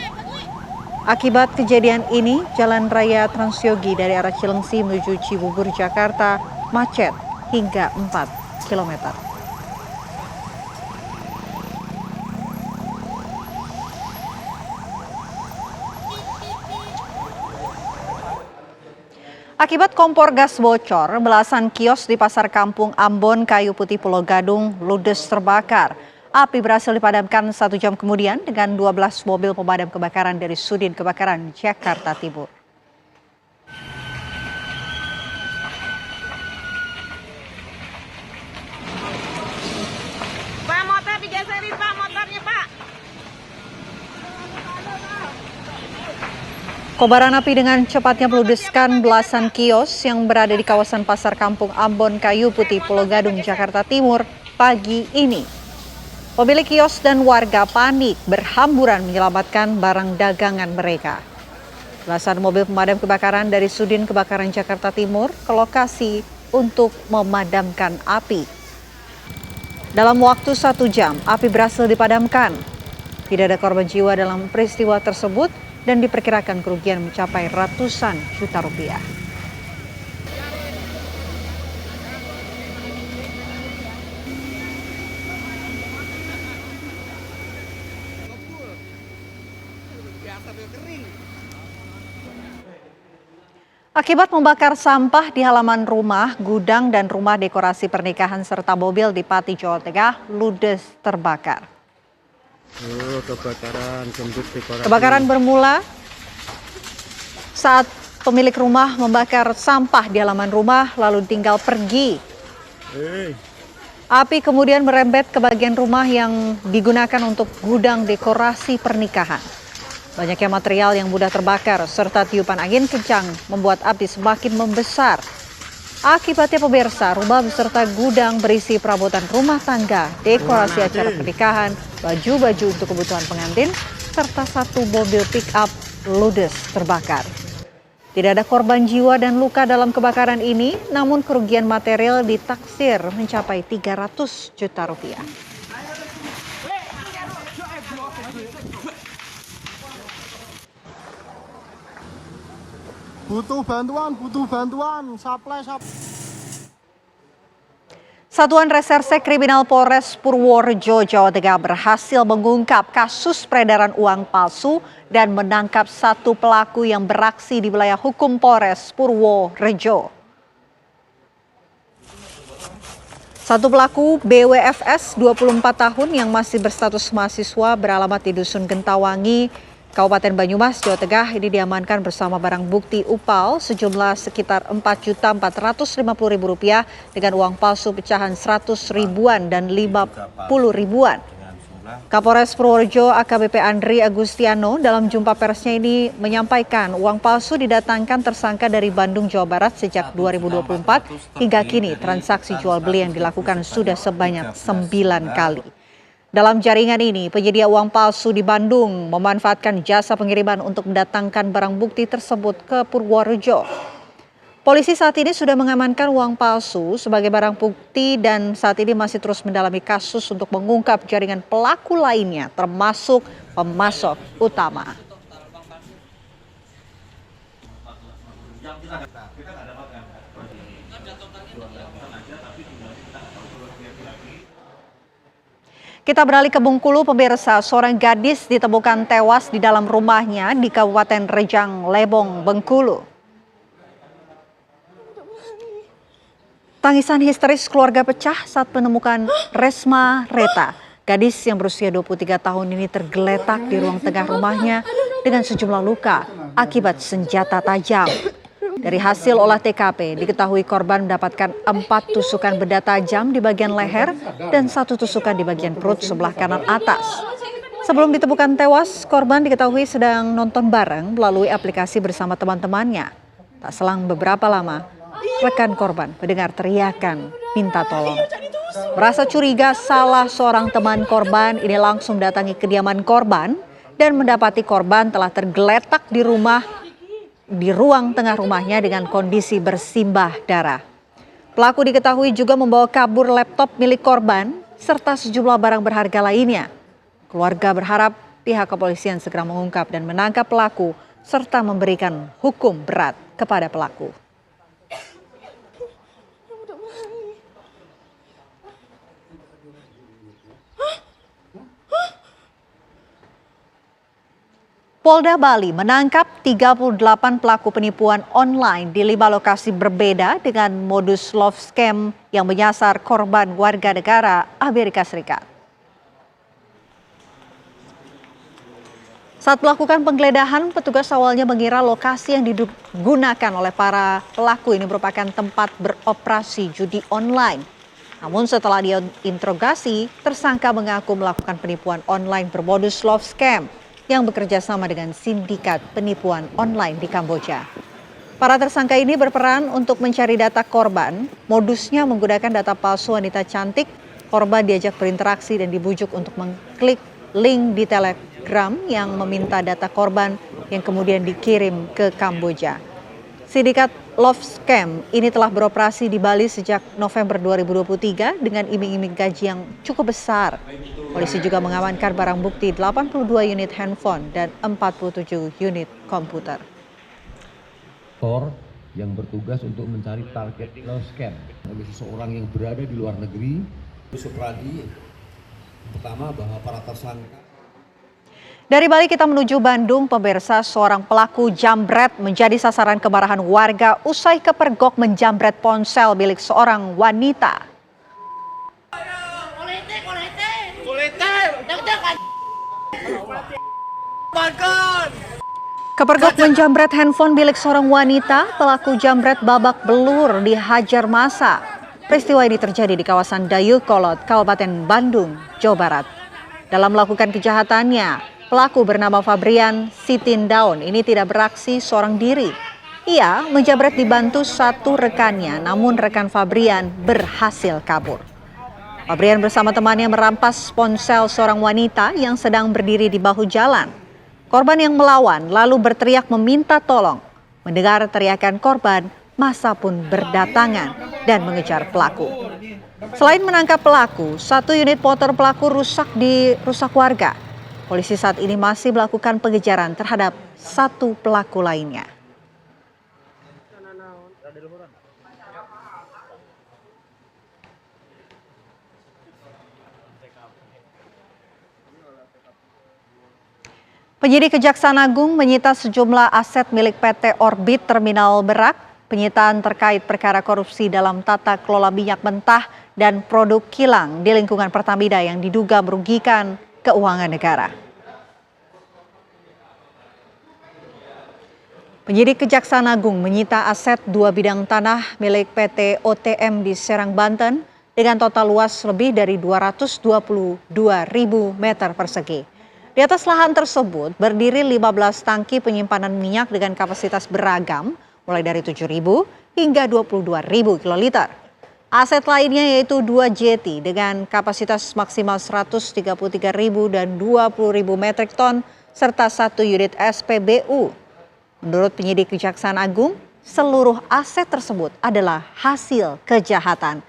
Akibat kejadian ini, Jalan Raya Transyogi dari arah Cilengsi menuju Cibubur, Jakarta macet hingga 4 km. Akibat kompor gas bocor, belasan kios di Pasar Kampung Ambon, Kayu Putih, Pulau Gadung ludes terbakar. Api berhasil dipadamkan 1 jam kemudian dengan 12 mobil pemadam kebakaran dari Sudin Kebakaran Jakarta Timur. Pak, motor digeserin Pak, motornya Pak. Kobaran api dengan cepatnya meludeskan belasan kios yang berada di kawasan Pasar Kampung Ambon, Kayu Putih, Pulau Gadung, Jakarta Timur pagi ini. Pemilik kios dan warga panik berhamburan menyelamatkan barang dagangan mereka. Belasan mobil pemadam kebakaran dari Sudin Kebakaran Jakarta Timur ke lokasi untuk memadamkan api. Dalam waktu 1 jam, api berhasil dipadamkan. Tidak ada korban jiwa dalam peristiwa tersebut dan diperkirakan kerugian mencapai ratusan juta rupiah. Akibat membakar sampah di halaman rumah, gudang, dan rumah dekorasi pernikahan serta mobil di Pati, Jawa Tengah ludes terbakar. Kebakaran bermula saat pemilik rumah membakar sampah di halaman rumah lalu tinggal pergi. Api kemudian merembet ke bagian rumah yang digunakan untuk gudang dekorasi pernikahan. Banyaknya material yang mudah terbakar serta tiupan angin kencang membuat api semakin membesar. Akibatnya pemirsa, rumah beserta gudang berisi perabotan rumah tangga, dekorasi acara pernikahan, baju-baju untuk kebutuhan pengantin, serta 1 mobil pick-up ludes terbakar. Tidak ada korban jiwa dan luka dalam kebakaran ini, namun kerugian material ditaksir mencapai 300 juta rupiah. Butuh bantuan, supply. Satuan Reserse Kriminal Polres Purworejo, Jawa Tengah berhasil mengungkap kasus peredaran uang palsu dan menangkap 1 pelaku yang beraksi di wilayah hukum Polres Purworejo. 1 pelaku BWFS 24 tahun yang masih berstatus mahasiswa beralamat di Dusun Gentawangi, Kabupaten Banyumas, Jawa Tengah ini diamankan bersama barang bukti upal sejumlah sekitar Rp4.450.000 dengan uang palsu pecahan 100 ribuan dan 50 ribuan. Kapolres Purworejo AKBP Andri Agustiano dalam jumpa persnya ini menyampaikan uang palsu didatangkan tersangka dari Bandung, Jawa Barat sejak 2024 hingga kini transaksi jual beli yang dilakukan sudah sebanyak 9 kali. Dalam jaringan ini, penyedia uang palsu di Bandung memanfaatkan jasa pengiriman untuk mendatangkan barang bukti tersebut ke Purworejo. Polisi saat ini sudah mengamankan uang palsu sebagai barang bukti dan saat ini masih terus mendalami kasus untuk mengungkap jaringan pelaku lainnya, termasuk pemasok utama. Kita beralih ke Bengkulu, pemirsa. Seorang gadis ditemukan tewas di dalam rumahnya di Kabupaten Rejang Lebong, Bengkulu. Tangisan histeris keluarga pecah saat menemukan Resma Reta. Gadis yang berusia 23 tahun ini tergeletak di ruang tengah rumahnya dengan sejumlah luka akibat senjata tajam. Dari hasil olah TKP, diketahui korban mendapatkan 4 tusukan benda tajam di bagian leher dan 1 tusukan di bagian perut sebelah kanan atas. Sebelum ditemukan tewas, korban diketahui sedang nonton bareng melalui aplikasi bersama teman-temannya. Tak selang beberapa lama, rekan korban mendengar teriakan minta tolong. Merasa curiga salah seorang teman korban ini langsung datangi kediaman korban dan mendapati korban telah tergeletak di ruang tengah rumahnya dengan kondisi bersimbah darah. Pelaku diketahui juga membawa kabur laptop milik korban serta sejumlah barang berharga lainnya. Keluarga berharap pihak kepolisian segera mengungkap dan menangkap pelaku serta memberikan hukum berat kepada pelaku. Polda Bali menangkap 38 pelaku penipuan online di 5 lokasi berbeda dengan modus love scam yang menyasar korban warga negara Amerika Serikat. Saat melakukan penggeledahan, petugas awalnya mengira lokasi yang digunakan oleh para pelaku ini merupakan tempat beroperasi judi online. Namun setelah diinterogasi, tersangka mengaku melakukan penipuan online bermodus love scam yang bekerja sama dengan sindikat penipuan online di Kamboja. Para tersangka ini berperan untuk mencari data korban. Modusnya menggunakan data palsu wanita cantik. Korban diajak berinteraksi dan dibujuk untuk mengklik link di Telegram yang meminta data korban yang kemudian dikirim ke Kamboja. Sindikat love scam ini telah beroperasi di Bali sejak November 2023 dengan iming-iming gaji yang cukup besar. Polisi juga mengamankan barang bukti 82 unit handphone dan 47 unit komputer. Yang bertugas untuk mencari target love scam bagi seseorang yang berada di luar negeri. Supradi, pertama bahwa para tersangka. Dari Bali kita menuju Bandung, pemirsa. Seorang pelaku jambret menjadi sasaran kemarahan warga usai kepergok menjambret ponsel milik seorang wanita. Kepergok menjambret handphone milik seorang wanita, pelaku jambret babak belur dihajar massa. Peristiwa ini terjadi di kawasan Dayeuhkolot, Kabupaten Bandung, Jawa Barat. Dalam melakukan kejahatannya, pelaku bernama Fabrian Sitindaun ini tidak beraksi seorang diri. Ia menjambret dibantu satu rekannya, namun rekan Fabrian berhasil kabur. Fabrian bersama temannya merampas ponsel seorang wanita yang sedang berdiri di bahu jalan. Korban yang melawan lalu berteriak meminta tolong. Mendengar teriakan korban, massa pun berdatangan dan mengejar pelaku. Selain menangkap pelaku, 1 unit motor pelaku rusak warga. Polisi saat ini masih melakukan pengejaran terhadap 1 pelaku lainnya. Penyidik Kejaksaan Agung menyita sejumlah aset milik PT Orbit Terminal Berak. Penyitaan terkait perkara korupsi dalam tata kelola minyak mentah dan produk kilang di lingkungan Pertamina yang diduga merugikan keuangan negara. Penyidik Kejaksaan Agung menyita aset 2 bidang tanah milik PT OTM di Serang, Banten dengan total luas lebih dari 222.000 meter persegi. Di atas lahan tersebut berdiri 15 tangki penyimpanan minyak dengan kapasitas beragam, mulai dari 7.000 hingga 22.000 kiloliter. Aset lainnya yaitu 2 jeti dengan kapasitas maksimal 133.000 dan 20.000 metrik ton, serta 1 unit SPBU. Menurut penyidik Kejaksaan Agung, seluruh aset tersebut adalah hasil kejahatan.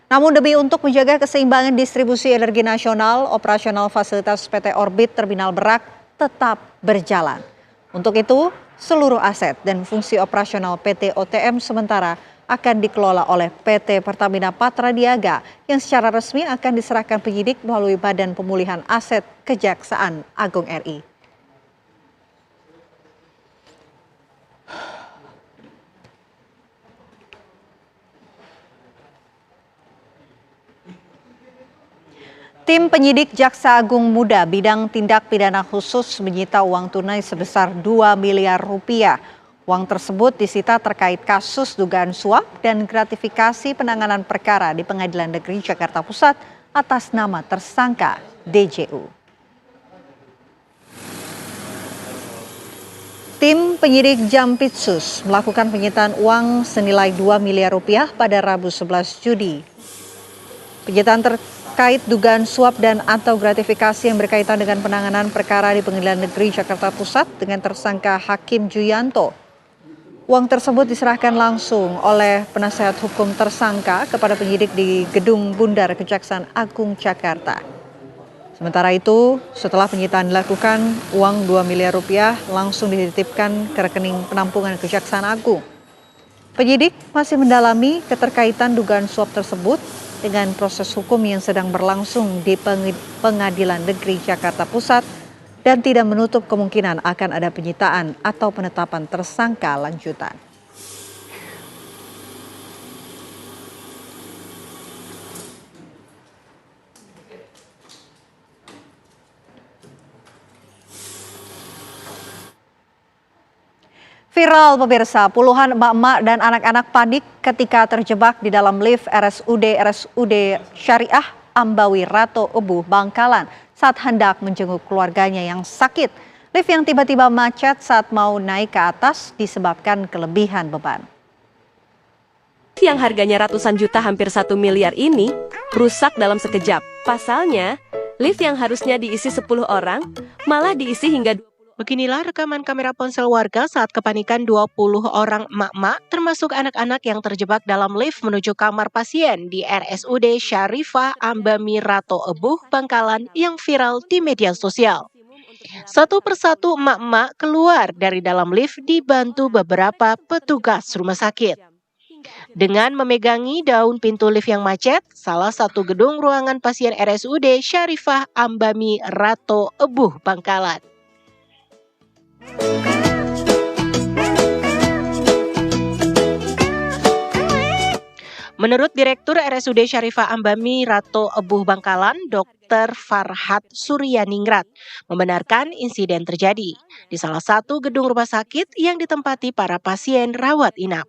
Namun demi untuk menjaga keseimbangan distribusi energi nasional, operasional fasilitas PT Orbit Terminal Berak tetap berjalan. Untuk itu, seluruh aset dan fungsi operasional PT OTM sementara akan dikelola oleh PT Pertamina Patradiaga yang secara resmi akan diserahkan penyidik melalui Badan Pemulihan Aset Kejaksaan Agung RI. Tim penyidik Jaksa Agung Muda bidang tindak pidana khusus menyita uang tunai sebesar 2 miliar rupiah. Uang tersebut disita terkait kasus dugaan suap dan gratifikasi penanganan perkara di Pengadilan Negeri Jakarta Pusat atas nama tersangka DJU. Tim penyidik Jampitsus melakukan penyitaan uang senilai 2 miliar rupiah pada Rabu 11 Juli. Penyitaan terkait dugaan suap dan atau gratifikasi yang berkaitan dengan penanganan perkara di Pengadilan Negeri Jakarta Pusat dengan tersangka Hakim Juyanto. Uang tersebut diserahkan langsung oleh penasehat hukum tersangka kepada penyidik di Gedung Bundar Kejaksaan Agung Jakarta. Sementara itu, setelah penyitaan dilakukan, uang 2 miliar rupiah langsung dititipkan ke rekening penampungan Kejaksaan Agung. Penyidik masih mendalami keterkaitan dugaan suap tersebut dengan proses hukum yang sedang berlangsung di Pengadilan Negeri Jakarta Pusat dan tidak menutup kemungkinan akan ada penyitaan atau penetapan tersangka lanjutan. Viral pemirsa, puluhan emak-emak dan anak-anak panik ketika terjebak di dalam lift RSUD Syariah Ambawi Rato Ebuh Bangkalan saat hendak menjenguk keluarganya yang sakit. Lift yang tiba-tiba macet saat mau naik ke atas disebabkan kelebihan beban. Yang harganya ratusan juta hampir 1 miliar ini rusak dalam sekejap. Pasalnya, lift yang harusnya diisi 10 orang malah diisi hingga 20. Beginilah rekaman kamera ponsel warga saat kepanikan 20 orang emak-emak termasuk anak-anak yang terjebak dalam lift menuju kamar pasien di RSUD Syarifah Ambami Rato Ebuh Bangkalan yang viral di media sosial. Satu persatu emak-emak keluar dari dalam lift dibantu beberapa petugas rumah sakit. Dengan memegangi daun pintu lift yang macet, salah satu gedung ruangan pasien RSUD Syarifah Ambami Rato Ebuh Bangkalan. Menurut Direktur RSUD Syarifah Ambami Rato Ebuh Bangkalan, Dr. Farhat Suryaningrat, membenarkan insiden terjadi di salah satu gedung rumah sakit yang ditempati para pasien rawat inap.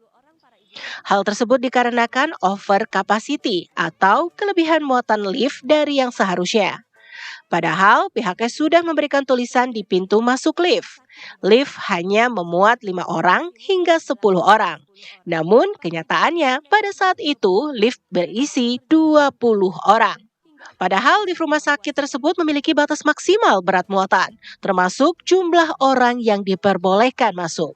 Hal tersebut dikarenakan over capacity atau kelebihan muatan lift dari yang seharusnya. Padahal pihaknya sudah memberikan tulisan di pintu masuk lift. Lift hanya memuat 5 orang hingga 10 orang. Namun kenyataannya pada saat itu lift berisi 20 orang. Padahal lift rumah sakit tersebut memiliki batas maksimal berat muatan, termasuk jumlah orang yang diperbolehkan masuk.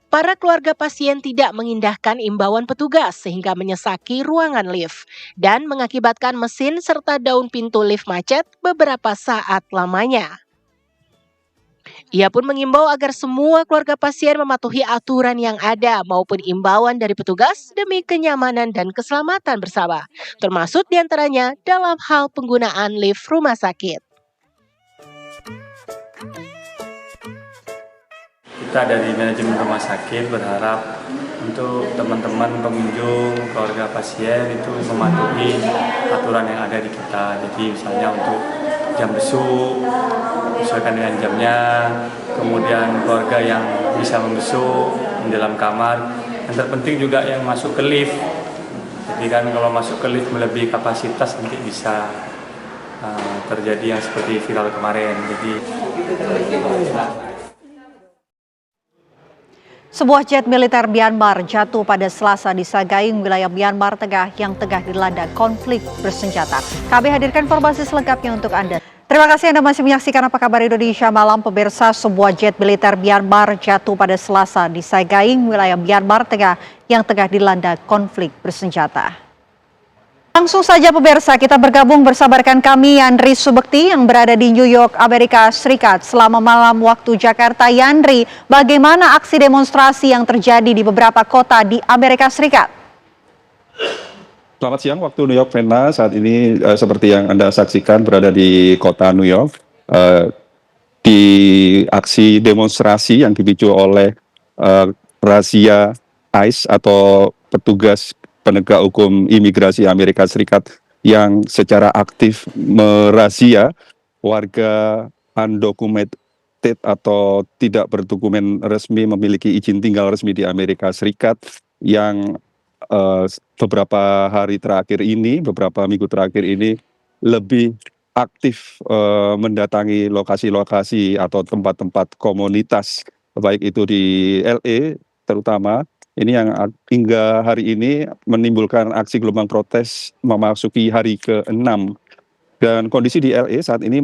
Para keluarga pasien tidak mengindahkan imbauan petugas sehingga menyesaki ruangan lift dan mengakibatkan mesin serta daun pintu lift macet beberapa saat lamanya. Ia pun mengimbau agar semua keluarga pasien mematuhi aturan yang ada maupun imbauan dari petugas demi kenyamanan dan keselamatan bersama, termasuk diantaranya dalam hal penggunaan lift rumah sakit. Kita dari manajemen rumah sakit berharap untuk teman-teman pengunjung, keluarga pasien itu mematuhi aturan yang ada di kita. Jadi misalnya untuk jam besuk, sesuaikan dengan jamnya, kemudian keluarga yang bisa membesuk di dalam kamar. Yang terpenting juga yang masuk ke lift. Jadi kan kalau masuk ke lift melebihi kapasitas nanti bisa terjadi yang seperti viral kemarin. Jadi Sebuah jet militer Myanmar jatuh pada Selasa di Sagaing, wilayah Myanmar Tengah yang tengah dilanda konflik bersenjata. Kami hadirkan informasi selengkapnya untuk Anda. Terima kasih Anda masih menyaksikan Apa Kabar Indonesia Malam. Pemirsa, sebuah jet militer Myanmar jatuh pada Selasa di Sagaing, wilayah Myanmar Tengah yang tengah dilanda konflik bersenjata. Langsung saja pemirsa, kita bergabung bersama rekan kami Yandri Subekti yang berada di New York, Amerika Serikat. Selama malam waktu Jakarta, Yandri, bagaimana aksi demonstrasi yang terjadi di beberapa kota di Amerika Serikat? Selamat siang waktu New York, Vena. Saat ini seperti yang Anda saksikan berada di kota New York. Di aksi demonstrasi yang dipicu oleh razia ICE atau petugas penegak hukum imigrasi Amerika Serikat yang secara aktif merazia warga undocumented atau tidak berdokumen resmi memiliki izin tinggal resmi di Amerika Serikat yang beberapa hari terakhir ini, beberapa minggu terakhir ini lebih aktif mendatangi lokasi-lokasi atau tempat-tempat komunitas, baik itu di LA terutama. Ini yang hingga hari ini menimbulkan aksi gelombang protes memasuki hari ke-6. Dan kondisi di LA saat ini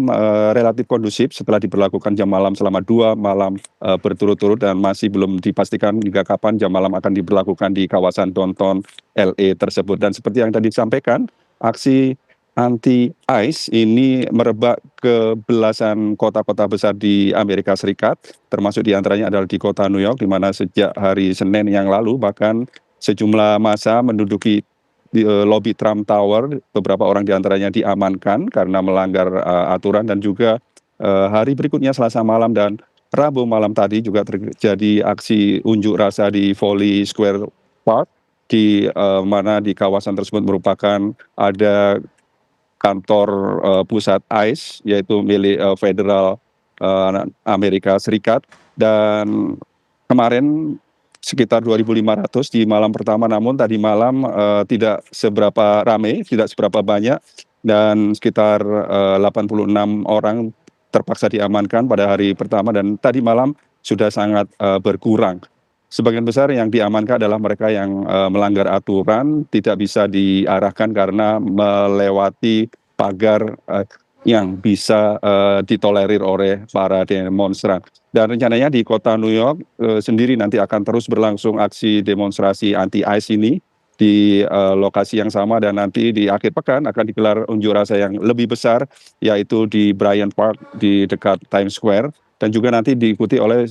relatif kondusif setelah diberlakukan jam malam selama 2 malam berturut-turut dan masih belum dipastikan hingga kapan jam malam akan diberlakukan di kawasan downtown LA tersebut. Dan seperti yang tadi disampaikan, aksi anti-ICE ini merebak ke belasan kota-kota besar di Amerika Serikat, termasuk diantaranya adalah di kota New York, di mana sejak hari Senin yang lalu bahkan sejumlah massa menduduki di lobi Trump Tower. Beberapa orang diantaranya diamankan karena melanggar aturan, dan juga hari berikutnya Selasa malam dan Rabu malam tadi juga terjadi aksi unjuk rasa di Foley Square Park, di mana di kawasan tersebut merupakan ada kantor pusat ICE, yaitu milik federal Amerika Serikat. Dan kemarin sekitar 2.500 di malam pertama, namun tadi malam tidak seberapa ramai, tidak seberapa banyak, dan sekitar 86 orang terpaksa diamankan pada hari pertama, dan tadi malam sudah sangat berkurang. Sebagian besar yang diamankan adalah mereka yang melanggar aturan, tidak bisa diarahkan karena melewati pagar yang bisa ditolerir oleh para demonstran. Dan rencananya di kota New York sendiri nanti akan terus berlangsung aksi demonstrasi anti-ICE ini di lokasi yang sama, dan nanti di akhir pekan akan digelar unjuk rasa yang lebih besar, yaitu di Bryant Park di dekat Times Square. Dan juga nanti diikuti oleh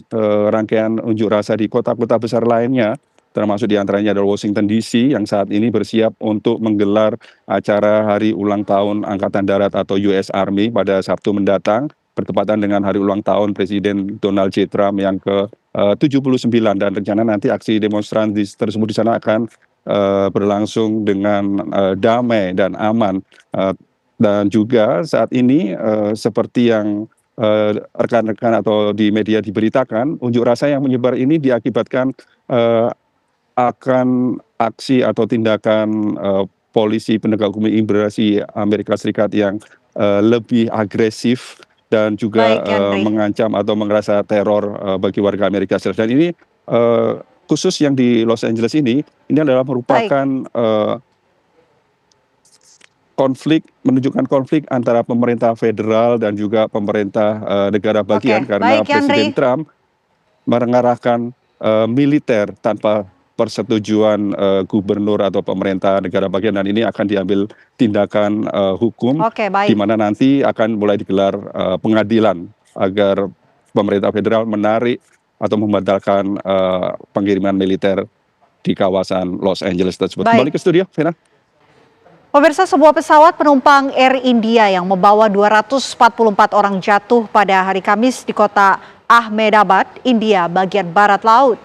rangkaian unjuk rasa di kota-kota besar lainnya, termasuk diantaranya adalah Washington DC yang saat ini bersiap untuk menggelar acara hari ulang tahun Angkatan Darat atau US Army pada Sabtu mendatang, bertepatan dengan hari ulang tahun Presiden Donald J. Trump yang ke-79. Dan rencana nanti aksi demonstran tersebut di sana akan berlangsung dengan damai dan aman. Dan juga saat ini seperti yang rekan-rekan atau di media diberitakan, unjuk rasa yang menyebar ini diakibatkan akan aksi atau tindakan polisi penegak hukum imigrasi Amerika Serikat yang lebih agresif dan juga mengancam atau merasa teror bagi warga Amerika Serikat. Dan ini khusus yang di Los Angeles ini adalah merupakan menunjukkan konflik antara pemerintah federal dan juga pemerintah negara bagian, karena Presiden Trump mengarahkan militer tanpa persetujuan gubernur atau pemerintah negara bagian, dan ini akan diambil tindakan hukum, di mana nanti akan mulai digelar pengadilan agar pemerintah federal menarik atau membatalkan pengiriman militer di kawasan Los Angeles tersebut. Kembali ke studio, Vena. Pemirsa, sebuah pesawat penumpang Air India yang membawa 244 orang jatuh pada hari Kamis di kota Ahmedabad, India, bagian barat laut.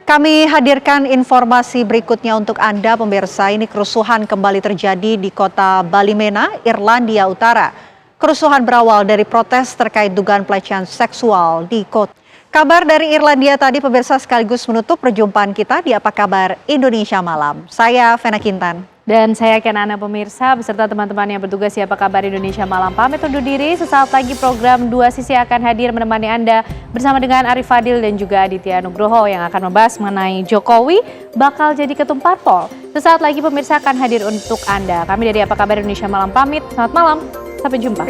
Kami hadirkan informasi berikutnya untuk Anda, pemirsa. Ini kerusuhan kembali terjadi di kota Ballymena, Irlandia Utara. Kerusuhan berawal dari protes terkait dugaan pelecehan seksual di kota. Kabar dari Irlandia tadi, pemirsa, sekaligus menutup perjumpaan kita di Apa Kabar Indonesia Malam. Saya Vena Kintan. Dan saya Kenana, pemirsa, beserta teman-teman yang bertugas di Apa Kabar Indonesia Malam pamit undur diri. Sesaat lagi program Dua Sisi akan hadir menemani Anda bersama dengan Arif Fadil dan juga Aditya Nugroho yang akan membahas mengenai Jokowi bakal jadi ketum parpol. Sesaat lagi pemirsa akan hadir untuk Anda. Kami dari Apa Kabar Indonesia Malam pamit. Selamat malam, sampai jumpa.